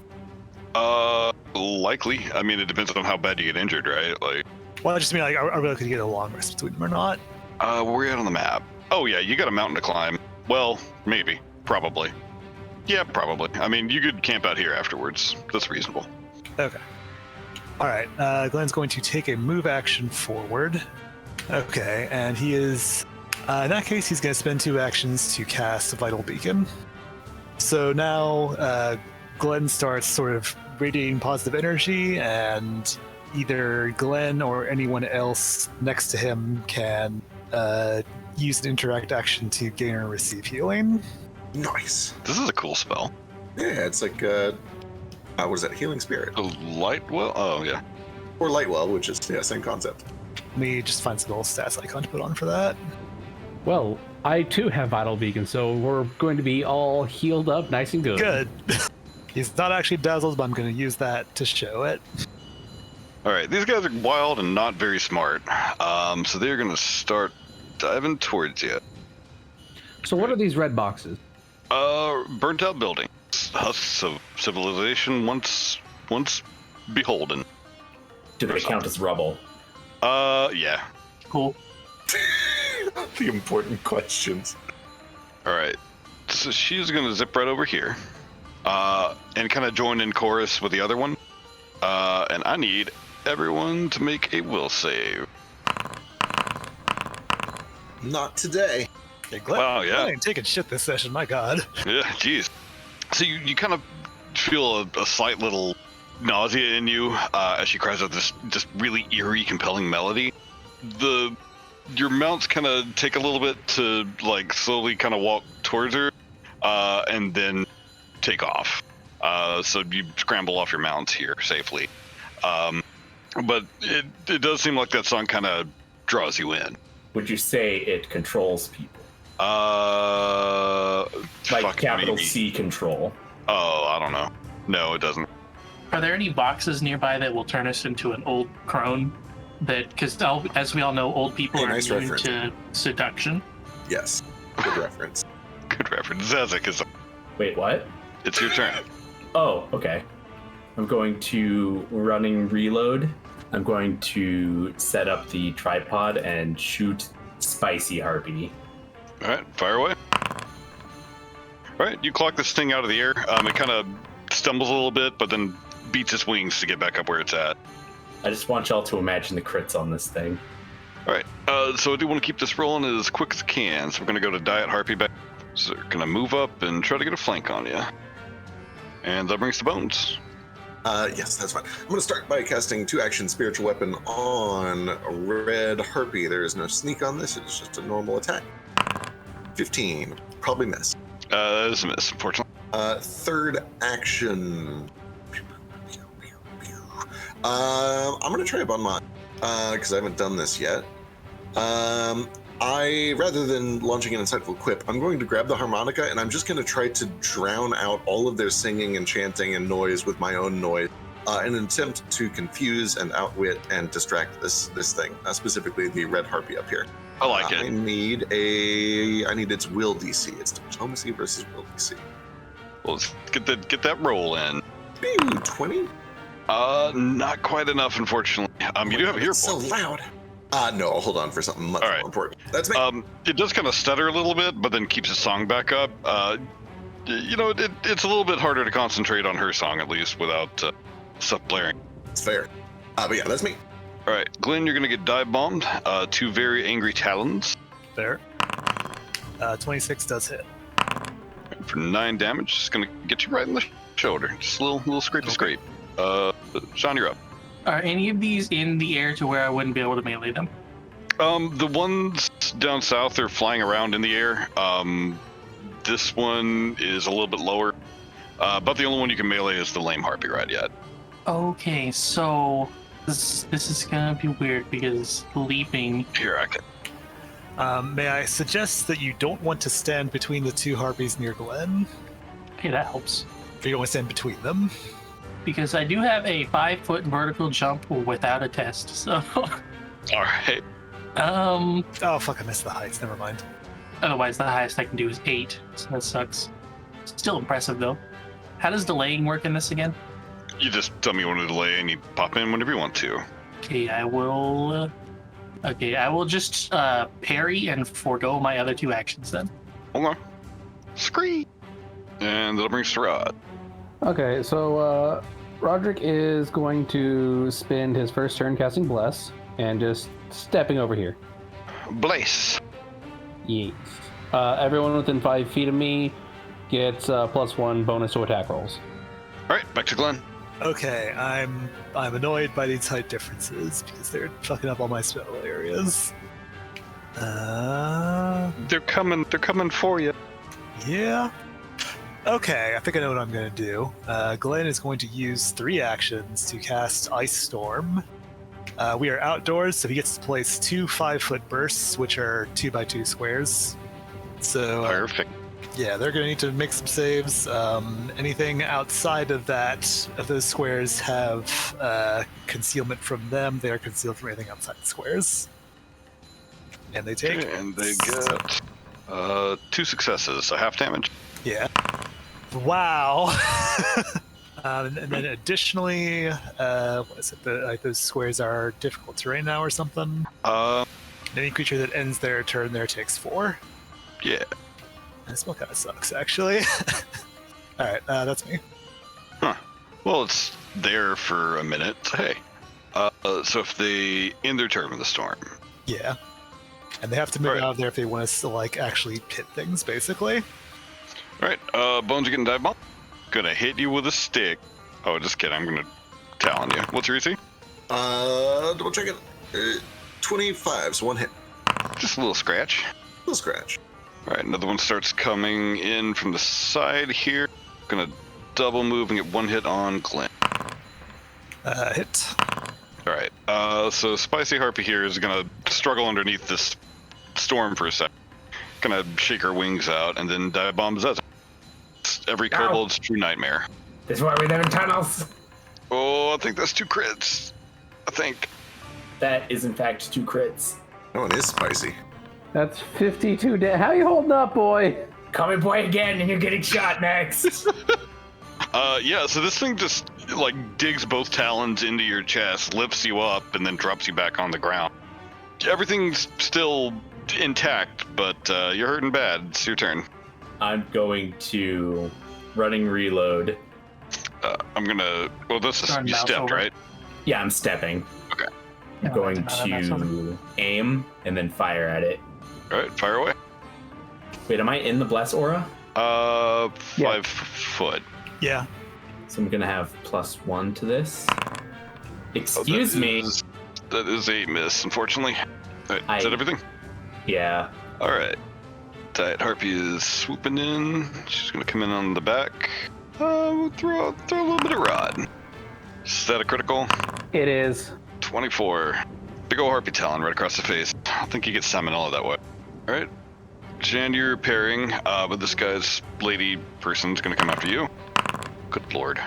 Likely. I mean, it depends on how bad you get injured, right? Like, well, I just mean like, are we looking to get a long rest between them or not? where are you at on the map? Oh yeah, you got a mountain to climb. Well, maybe, probably. Yeah, probably. I mean, you could camp out here afterwards. That's reasonable. Okay. All right. Glenn's going to take a move action forward. Okay, and he is. In that case, he's going to spend 2 actions to cast a Vital Beacon. So now Glenn starts sort of radiating positive energy, and either Glenn or anyone else next to him can use an interact action to gain or receive healing. Nice. This is a cool spell. Yeah, it's like what is that? Healing Spirit. A light well? Oh yeah. Or Lightwell, which is same concept. Let me just find some little stats icon to put on for that. Well, I too have Vital Beacon, so we're going to be all healed up nice and good. Good. He's not actually dazzled, but I'm going to use that to show it. All right, these guys are wild and not very smart, so they're going to start diving towards you. So what are these red boxes? Burnt out buildings. Husks of civilization once beholden. Do they count as rubble? Yeah. Cool. The important questions. All right. So she's going to zip right over here, and kind of join in chorus with the other one. And I need everyone to make a will save. Not today. Hey, Glenn, Wow, yeah. I ain't taking shit this session, my god. Yeah, jeez. So you kind of feel a slight little nausea in you as she cries out this just really eerie, compelling melody. Your mounts kind of take a little bit to like slowly kind of walk towards her, and then take off. So you scramble off your mounts here safely. But it does seem like that song kind of draws you in. Would you say it controls people? Like fuck capital me. C control. Oh, I don't know. No, it doesn't. Are there any boxes nearby that will turn us into an old crone? That, because as we all know, old people Hey, are nice immune reference. to seduction. Yes. Good reference. Good reference. Zazek is. Wait, what? It's your turn. Oh, okay. I'm going to running reload. I'm going to set up the tripod and shoot Spicy Harpy. All right, fire away. All right, you clock this thing out of the air. It kind of stumbles a little bit, but then beats its wings to get back up where it's at. I just want y'all to imagine the crits on this thing. All right, so I do want to keep this rolling as quick as I can. So we're going to go to Diet Harpy back. So they're going to move up and try to get a flank on you. And that brings the bones. Yes, that's fine. I'm going to start by casting 2-action Spiritual Weapon on Red Harpy. There is no sneak on this. It's just a normal attack. 15. Probably miss. That is a miss, unfortunately. Third action. I'm going to try a Bon Mot, because I haven't done this yet. Rather than launching an insightful quip, I'm going to grab the harmonica and I'm just going to try to drown out all of their singing and chanting and noise with my own noise in an attempt to confuse and outwit and distract this thing, specifically the Red Harpy up here. I like it. I need its will DC. It's diplomacy versus will DC. Well, let's get that roll in. 20? Not quite enough, unfortunately. You do have a hero It's so point. loud. No, hold on for something much more important. That's me. It does kind of stutter a little bit, but then keeps its song back up. It's a little bit harder to concentrate on her song, at least, without stuff blaring. It's fair. But yeah, that's me. All right, Glenn, you're going to get dive bombed. 2 very angry talons. There. 26 does hit. For 9 damage, just going to get you right in the shoulder. Just a little scrape to scrape. Sean, you're up. Are any of these in the air to where I wouldn't be able to melee them? The ones down south are flying around in the air. This one is a little bit lower. But the only one you can melee is the lame harpy right yet. Okay, so this is gonna be weird because leaping. Here, I can. May I suggest that you don't want to stand between the 2 harpies near Glenn? Okay, that helps. You don't want to stand between them. Because I do have a 5-foot vertical jump without a test, so. All right. Oh fuck! I missed the heights. Never mind. Otherwise, the highest I can do is 8, so that sucks. Still impressive though. How does delaying work in this again? You just tell me you want to delay, and you pop in whenever you want to. Okay, I will. Okay, I will just parry and forego my other 2 actions then. Hold on. Scree. And that'll bring us to Rod. Okay, so Roderick is going to spend his first turn casting Bless and just stepping over here. Blaze. Yes. Everyone within 5 feet of me gets +1 bonus to attack rolls. All right, back to Glenn. Okay, I'm annoyed by these height differences because they're fucking up all my spell areas. They're coming for you. Yeah. Okay, I think I know what I'm going to do. Glenn is going to use 3 actions to cast Ice Storm. We are outdoors, so he gets to place 2 5-foot bursts, which are 2x2 squares. So Perfect. yeah, they're going to need to make some saves. Anything outside of those squares have concealment from them. They are concealed from anything outside the squares. And they take. And they get 2 successes, so half damage. Yeah. Wow. And then additionally, what is it? Those squares are difficult terrain now or something? Any creature that ends their turn there takes 4. Yeah. This one kind of sucks, actually. All right, that's me. Huh. Well, it's there for a minute. Hey. So if they end their turn with the storm. Yeah. And they have to move Right. out of there if they want us to, like, actually hit things, basically. All right. Bones are getting dive bomb. Gonna hit you with a stick. Oh, just kidding. I'm gonna talon you. What's your AC? Double check it. 25, so 1 hit. Just a little scratch. Little scratch. All right, another one starts coming in from the side here. Gonna double move and get 1 hit on Glenn. Hit. All right, so Spicy Harpy here is gonna struggle underneath this storm for a second. Gonna shake her wings out and then dive bomb Zez. It's every kobold's true nightmare. This is why we live in tunnels. Oh, I think that's 2 crits. I think. That is in fact 2 crits. Oh, it is spicy. That's 52 How you holding up, boy? Call me boy again, and you're getting shot next. Yeah, so this thing just, like, digs both talons into your chest, lifts you up, and then drops you back on the ground. Everything's still intact, but you're hurting bad. It's your turn. I'm going to running reload. I'm gonna... Well, this is... Turn You mouse stepped, over. right? Yeah, I'm stepping. Okay. I'm going to aim and then fire at it. Alright, fire away. Wait, am I in the bless aura? 5 foot. Yeah. So I'm gonna have +1 to this. Excuse me. That is a miss, unfortunately. Alright, is that everything? Yeah. Alright. Diet Harpy is swooping in. She's gonna come in on the back. We'll throw a little bit of rod. Is that a critical? It is. 24. Big ol' Harpy Talon right across the face. I think you get salmonella that way. Alright. Jan, you're parrying, but this guy's lady person's gonna come after you. Good lord.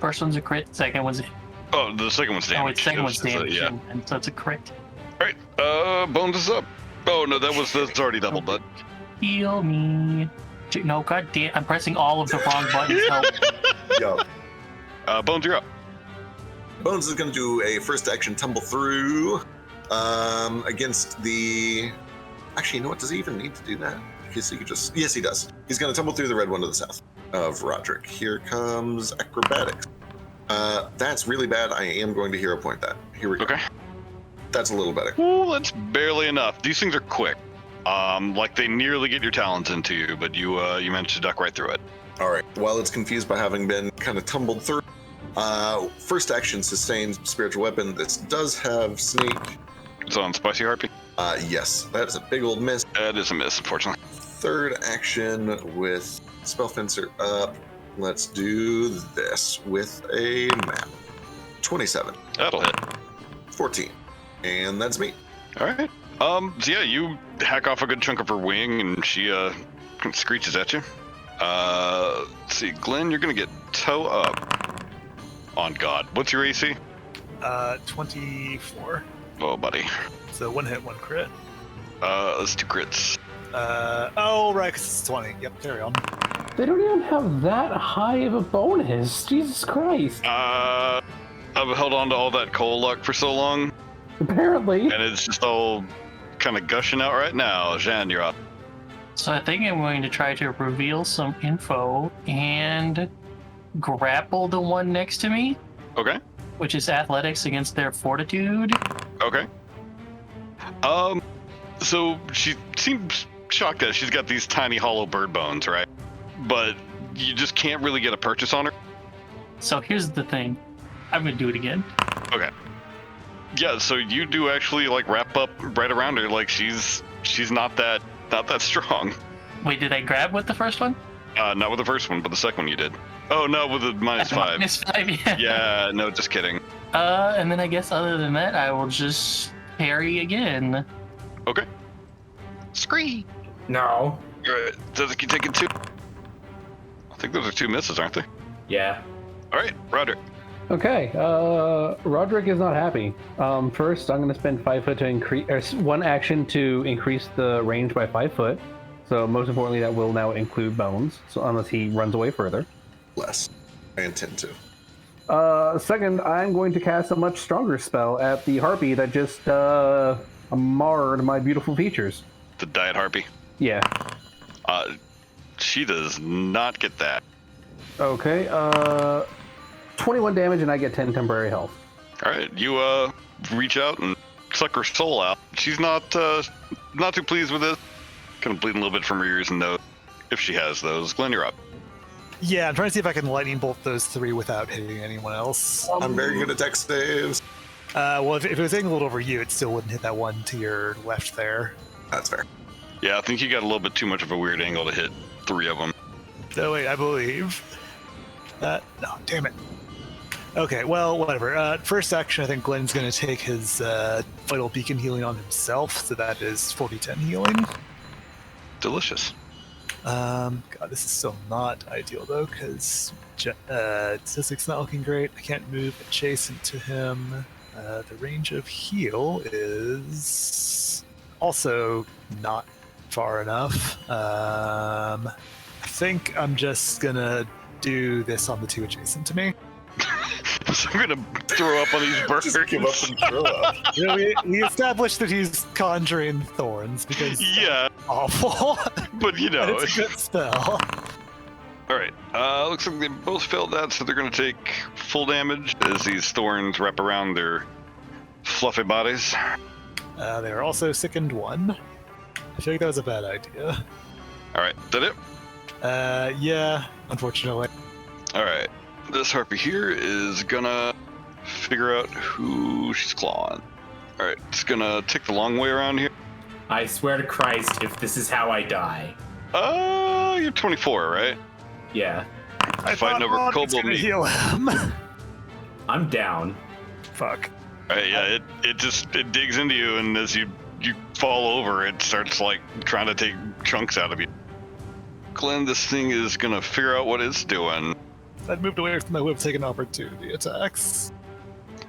First one's a crit, second one's Oh, the second one's damage. second one's damage, Yeah. and so it's a crit. Alright, Bones is up. Oh no, that's already doubled, but. Heal me. No, god damn, I'm pressing all of the wrong buttons. Help. Yo. Bones, you're up. Bones is going to do a first action tumble through against the... Actually, you know what? Does he even need to do that? Because he could just... Yes, he does. He's going to tumble through the red one to the south of Roderick. Here comes acrobatics. That's really bad. I am going to hero point that. Here we go. Okay. That's a little better. Ooh, that's barely enough. These things are quick. Like they nearly get your talons into you, but you managed to duck right through it. All right. While it's confused by having been kind of tumbled through, first action sustains spiritual weapon. This does have sneak. It's on Spicy Harpy. Yes, that is a big old miss. That is a miss, unfortunately. Third action with spell fencer up. Let's do this with a map. 27. That'll hit. 14. And that's me. All right. So yeah, you hack off a good chunk of her wing, and she screeches at you. Let's see, Glenn, you're gonna get toe up. On God, what's your AC? 24. Oh, buddy. So 1 hit, 1 crit. Let's do crits. Oh, right, because it's 20. Yep, carry on. They don't even have that high of a bonus. Jesus Christ. I've held on to all that coal luck for so long, Apparently. and it's just all kind of gushing out right now. Jan, you're up. So I think I'm going to try to reveal some info and grapple the one next to me, Okay. which is athletics against their fortitude. Okay. So she seems shocked that she's got these tiny hollow bird bones, right? But you just can't really get a purchase on her. So here's the thing. I'm going to do it again. Okay. Yeah, so you do actually like wrap up right around her, like she's not that strong. Wait, did I grab with the first one? Not with the first one, but the second one you did. Oh no, with the -5. -5, yeah. Yeah, no, just kidding. And then I guess other than that, I will just parry again. Okay. Scree. No. Alright, does it keep taking 2? I think those are 2 misses, aren't they? Yeah. Alright, Roderick. Okay, Roderick is not happy. First, I'm going to spend 5 foot to increase, or 1 action to increase the range by 5 foot. So most importantly, that will now include Bones. So unless he runs away further. Less. I intend to. Second, I'm going to cast a much stronger spell at the harpy that just marred my beautiful features. The Diet Harpy. Yeah. She does not get that. Okay. 21 damage, and I get 10 temporary health. Alright, you reach out and suck her soul out. She's not too pleased with it. Kind of bleeding a little bit from her ears and nose, if she has those. Glenn, you're up. Yeah, I'm trying to see if I can lightning bolt those 3 without hitting anyone else. I'm very good at dex saves. Well, if it was angled over you, it still wouldn't hit that one to your left there. That's fair. Yeah, I think you got a little bit too much of a weird angle to hit 3 of them. No, wait, I believe. No, damn it. Okay, well, whatever. First action, I think Glenn's going to take his Vital Beacon healing on himself, so that is 40-10 healing. Delicious. God, this is still not ideal though, because statistics not looking great. I can't move adjacent to him. The range of heal is also not far enough. I think I'm just gonna do this on the two adjacent to me. So I'm gonna throw up on these birds. Just give up and throw up. You know, we established that he's conjuring thorns because Yeah, awful. but you know. But it's a good spell. All right. Looks like they both failed that, so they're gonna take full damage as these thorns wrap around their fluffy bodies. They are also sickened one. I feel like that was a bad idea. All right. Is that it? Yeah, unfortunately. All right. This harpy here is gonna figure out who she's clawing. All right. It's gonna take the long way around here. I swear to Christ, if this is how I die. You're 24, right? Yeah, I Fighting thought over Ron was kobold gonna meat. heal him. I'm down. Fuck. All right. Yeah. It digs into you, and as you fall over, it starts like trying to take chunks out of you. Glenn, this thing is gonna figure out what it's doing. I'd moved away from the whip, taking opportunity attacks.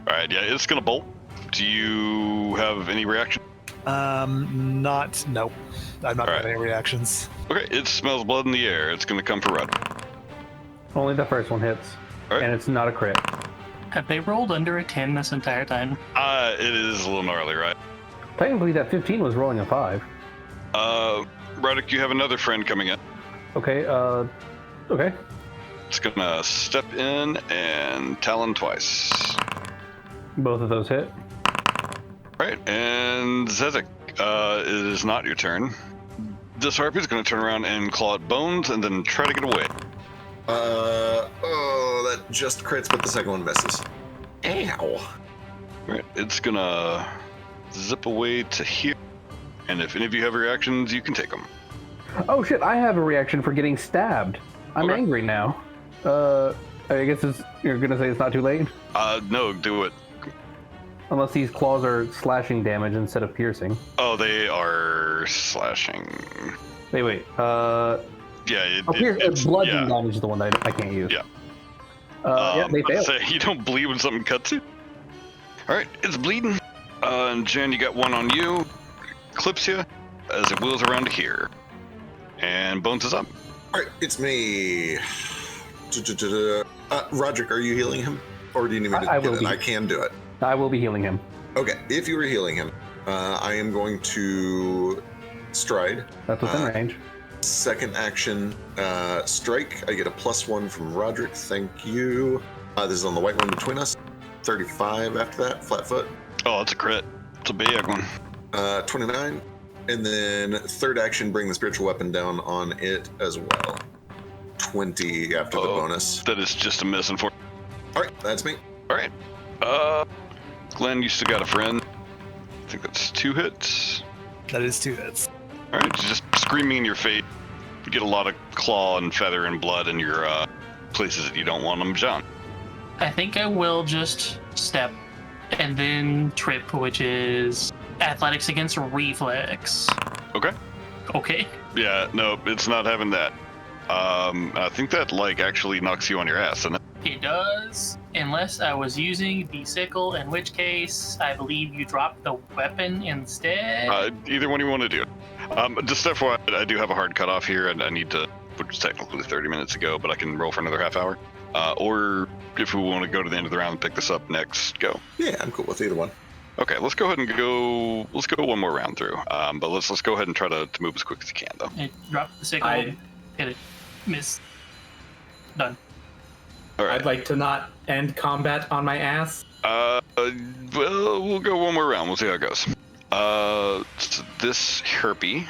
All right. Yeah. It's gonna bolt. Do you have any reaction? Nope. I'm not All having any reactions. Okay, it smells blood in the air. It's gonna come for Rudd. Only the first one hits, All right. and it's not a crit. Have they rolled under a 10 this entire time? It is a little gnarly, right? Technically, that 15 was rolling a 5. Ruddick, you have another friend coming in. Okay, okay. It's gonna step in and talon twice. Both of those hit. Right, and Zezek, it is not your turn. This harpy is gonna turn around and claw at Bones and then try to get away. Oh, that just crits, but the second one misses. Ow. Right, it's gonna zip away to here. And if any of you have reactions, you can take them. Oh shit, I have a reaction for getting stabbed. I'm Okay. angry now. I guess you're gonna say it's not too late? No, do it. Unless these claws are slashing damage instead of piercing. Oh, they are slashing. Wait. Yeah, bludgeoning yeah. damage is the one that I can't use. Yeah. Yeah, they fail. Say, you don't bleed when something cuts you. All right, it's bleeding. And Jen, you got one on you. Clips you as it wheels around to here. And Bones is up. All right, it's me. Roderick, are you healing him? Or do you need me to I get will it? be. I can do it. I will be healing him. Okay, if you were healing him, I am going to stride. That's within range. Second action, strike. I get a +1 from Roderick. Thank you. This is on the white one between us. 35 after that, flat foot. Oh, it's a crit. It's a big one. 29. And then third action, bring the spiritual weapon down on it as well. 20 after the bonus. That is just a miss, unfortunately. All right, that's me. All right. Glenn, you still got a friend. I think that's 2 hits. That is 2 hits. All right, just screaming in your face. You get a lot of claw and feather and blood in your places that you don't want them, John. I think I will just step and then trip, which is athletics against reflex. Okay. Okay. Yeah, no, it's not having that. I think that actually knocks you on your ass, doesn't it? It does, unless I was using the sickle, in which case I believe you drop the weapon instead. Either one you want to do. Just FYI, I do have a hard cutoff here, and I need to, which was technically 30 minutes ago, but I can roll for another half hour. Or if we want to go to the end of the round and pick this up next, go. Yeah, I'm cool with either one. Okay, let's go ahead and go. Let's go one more round through. But let's go ahead and try to move as quick as you can, though. It dropped the sickle, hit it, miss. Done. All right. I'd like to not end combat on my ass. Well, we'll go one more round. We'll see how it goes. So this harpy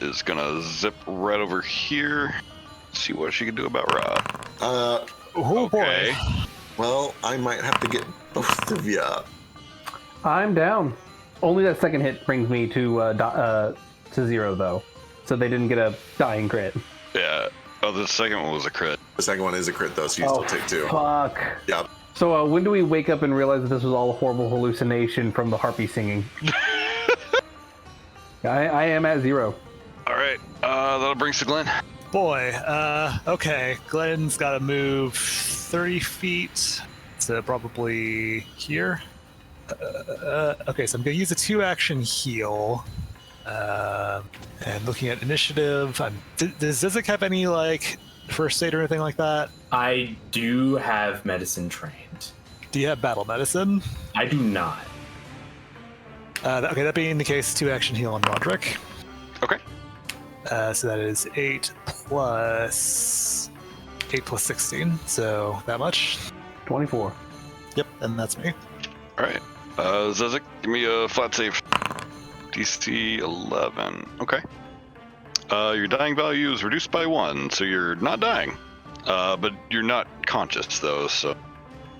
is gonna zip right over here. See what she can do about Rob. Oh Okay. boy. Well, I might have to get both of you up. I'm down. Only that second hit brings me to 0, though. So they didn't get a dying crit. Yeah. Oh, the second one was a crit. The second one is a crit, though, so you still take 2. Fuck. Yep. So when do we wake up and realize that this was all a horrible hallucination from the harpy singing? I am at 0. All right, that'll bring us to Glenn. Boy, okay. Glenn's got to move 30 feet to probably here. Okay, so I'm going to use a 2-action heal. And looking at initiative, does Zizek have any, like, first aid or anything like that? I do have medicine trained. Do you have battle medicine? I do not. Okay, that being the case, 2-action heal on Roderick. Okay. So that is 8 plus 16, so that much. 24. Yep, and that's me. All right. Zezek, give me a flat save. DC 11. Okay. Your dying value is reduced by 1, so you're not dying. But you're not conscious, though, so...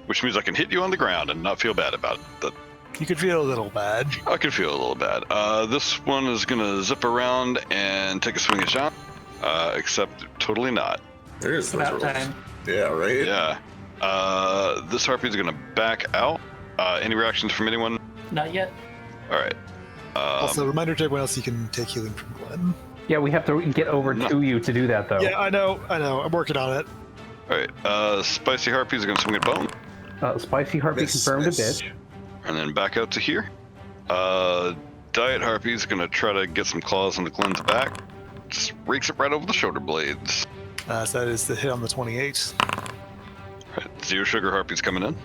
Which means I can hit you on the ground and not feel bad about it. You could feel a little bad. I could feel a little bad. This one is gonna zip around and take a swing at Sean. Except totally not. There's those About rolls. time. Yeah, right? Yeah. This harpy is gonna back out. Any reactions from anyone? Not yet. All right. Also, reminder to everyone else, you can take healing from Glenn. Yeah, we have to get over to you to do that, though. Yeah, I know. I'm working on it. All right. Spicy harpy is gonna swing at Bone, Spicy Harpy Miss, confirmed miss. a bitch. and then back out to here. Diet harpy is gonna try to get some claws on the Glenn's back. Just rakes it right over the shoulder blades. So that is the hit on the 28. Right. Zero sugar harpy's coming in.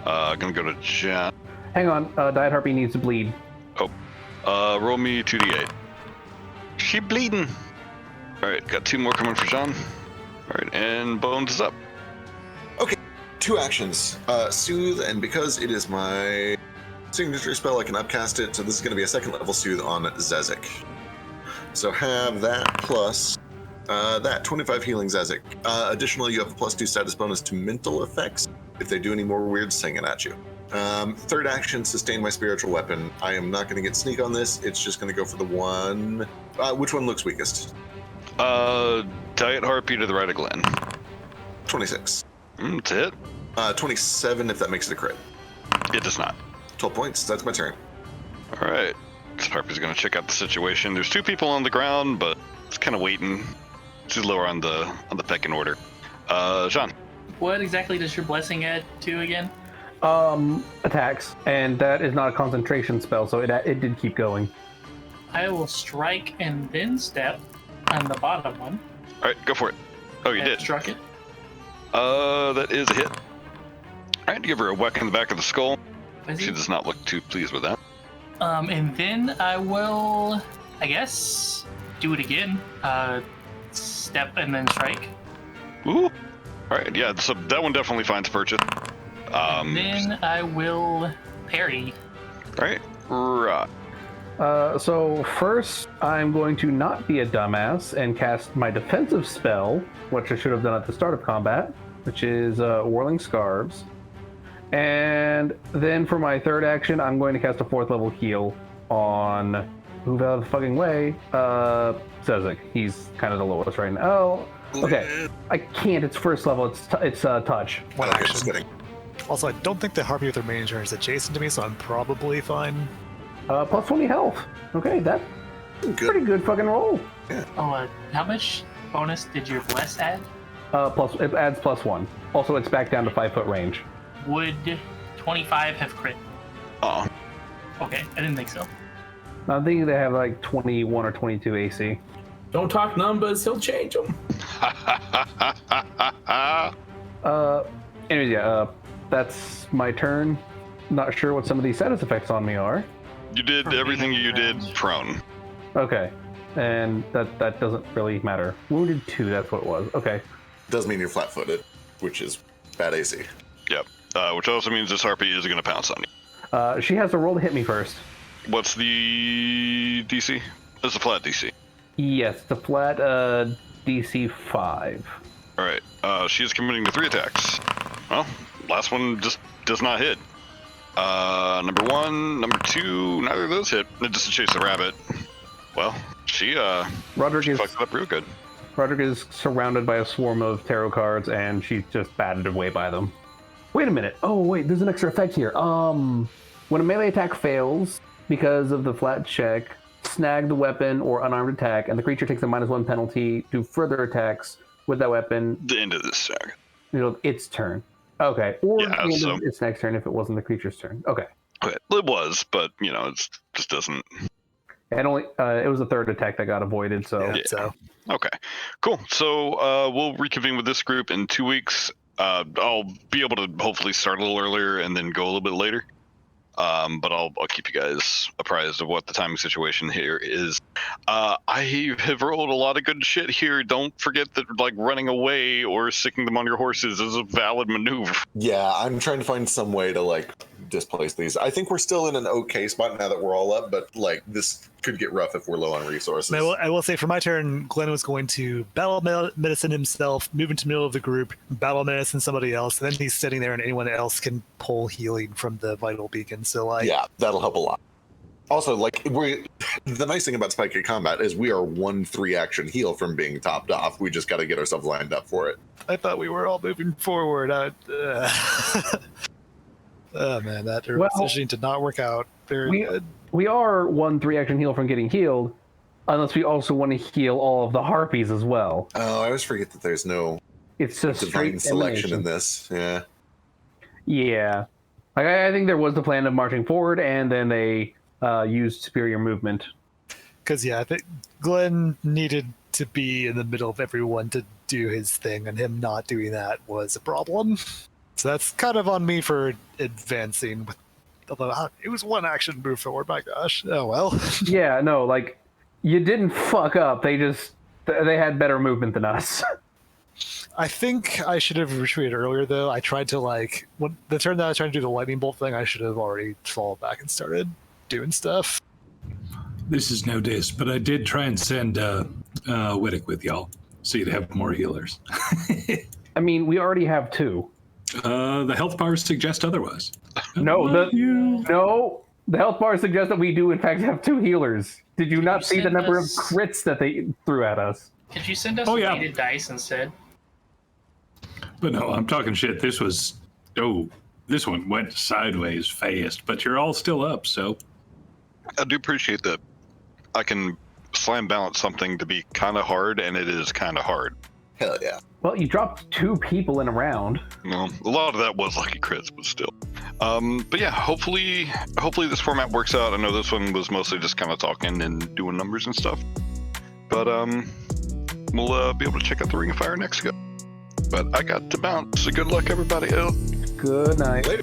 Gonna go to Jan. Hang on, Diet Harpy needs to bleed. Roll me 2d8. She bleeding. All right, got 2 more coming for John. All right, and Bones is up. 2 actions. Soothe, and because it is my signature spell, I can upcast it, so this is going to be a 2nd level Soothe on Zezek. So have that plus that 25 healing Zezek. Additionally, you have a +2 status bonus to mental effects if they do any more weird singing at you. 3rd action, sustain my spiritual weapon. I am not going to get sneak on this. It's just going to go for the one. Which one looks weakest? Diet harpy to the right of Glenn. 26. It's a hit. 27 if that makes it a crit. It does not. 12 points. That's my turn. All right. This harpy's gonna check out the situation. There's 2 people on the ground, but it's kind of waiting. She's lower on the pecking order. Jean. What exactly does your blessing add to again? Attacks, and that is not a concentration spell, so it did keep going. I will strike and then step on the bottom one. All right, go for it. Oh, you And did. Struck it. That is a hit. All right, give her a whack in the back of the skull. Was She it? does not look too pleased with that. And then I will, I guess, do it again. Step and then strike. Ooh. All right, yeah. So that one definitely finds purchase. And then I will parry. All right. Right. So first, I'm going to not be a dumbass and cast my defensive spell, which I should have done at the start of combat, which is Whirling Scarves. And then for my 3rd action, I'm going to cast a 4th level heal on move out of the fucking way. Zezek. He's kind of the lowest right now. Oh, okay. I can't. It's 1st level. It's touch. One Okay, action. just kidding. Also, I don't think the harpy with her main turn is adjacent to me, so I'm probably fine. Plus 20 health. Okay, that's a pretty good fucking roll. Oh, how much bonus did your bless add? It adds +1. Also, it's back down to 5-foot range. Would 25 have crit? Oh. Okay, I didn't think so. I think they have like 21 or 22 AC. Don't talk numbers, he'll change them. Anyways, yeah, that's my turn. Not sure what some of these status effects on me are. You did everything you did prone. Okay, and that doesn't really matter. Wounded 2, that's what it was. Okay. Does mean you're flat-footed, which is bad AC. Yep. Which also means this harpy is going to pounce on you. She has to roll to hit me first. What's the DC? It's a flat DC. Yes, the flat DC 5. All right. She is committing to 3 attacks. Well, last one just does not hit. Number 1, number 2, neither of those hit. Just to chase the rabbit. Well, she Roderick is fucked it up real good. Roderick is surrounded by a swarm of tarot cards, and she's just batted away by them. Wait a minute. Oh, wait, there's an extra effect here. When a melee attack fails because of the flat check, snag the weapon or unarmed attack, and the creature takes a -1 penalty to further attacks with that weapon. The end of this turn. Its turn. Okay. Or Yeah, the end so- of its next turn if it wasn't the creature's turn. Okay. Okay, it was, but it just doesn't. And only it was the third attack that got avoided, so Yeah, so Okay, cool. So we'll reconvene with this group in 2 weeks. I'll be able to hopefully start a little earlier and then go a little bit later. But I'll keep you guys apprised of what the timing situation here is. I have rolled a lot of good shit here. Don't forget that running away or sticking them on your horses is a valid maneuver. Yeah, I'm trying to find some way to displace these. I think we're still in an okay spot now that we're all up, but this could get rough if we're low on resources. I will say for my turn, Glenn was going to battle medicine himself, move into the middle of the group, battle medicine somebody else, and then he's sitting there and anyone else can pull healing from the vital beacon. So yeah, that'll help a lot. Also, the nice thing about Spike Combat is we are 1 3-action heal from being topped off. We just got to get ourselves lined up for it. I thought we were all moving forward. Oh man, that decision did not work out very good. We are 1 3-action heal from getting healed, unless we also want to heal all of the harpies as well. Oh, I always forget that there's no It's just divine straight selection emanation. in this. Yeah. Yeah. I think there was the plan of marching forward, and then they used superior movement. Because I think Glenn needed to be in the middle of everyone to do his thing, and him not doing that was a problem. So that's kind of on me for advancing. Although it was 1 action move forward. My gosh. Oh well. Yeah, no, you didn't fuck up. They had better movement than us. I think I should have retreated earlier, though. I tried to when the turn that I was trying to do the lightning bolt thing, I should have already fallen back and started doing stuff. This is no diss, but I did try and send Wittick with y'all, so you'd have more healers. I mean, we already have 2. The health bars suggest otherwise. No, the health bars suggest that we do in fact have 2 healers. Did you not see the send number us- of crits that they threw at us? Could you send us yeah. weighted dice instead? But no, I'm talking shit. This one went sideways fast, but you're all still up, so. I do appreciate that I can slam balance something to be kind of hard, and it is kind of hard. Hell yeah. Well, you dropped 2 people in a round. A lot of that was lucky crits, but still. But yeah, hopefully this format works out. I know this one was mostly just kind of talking and doing numbers and stuff. But we'll be able to check out the Ring of Fire next go. But I got to bounce, so good luck, everybody else. Good night. Later.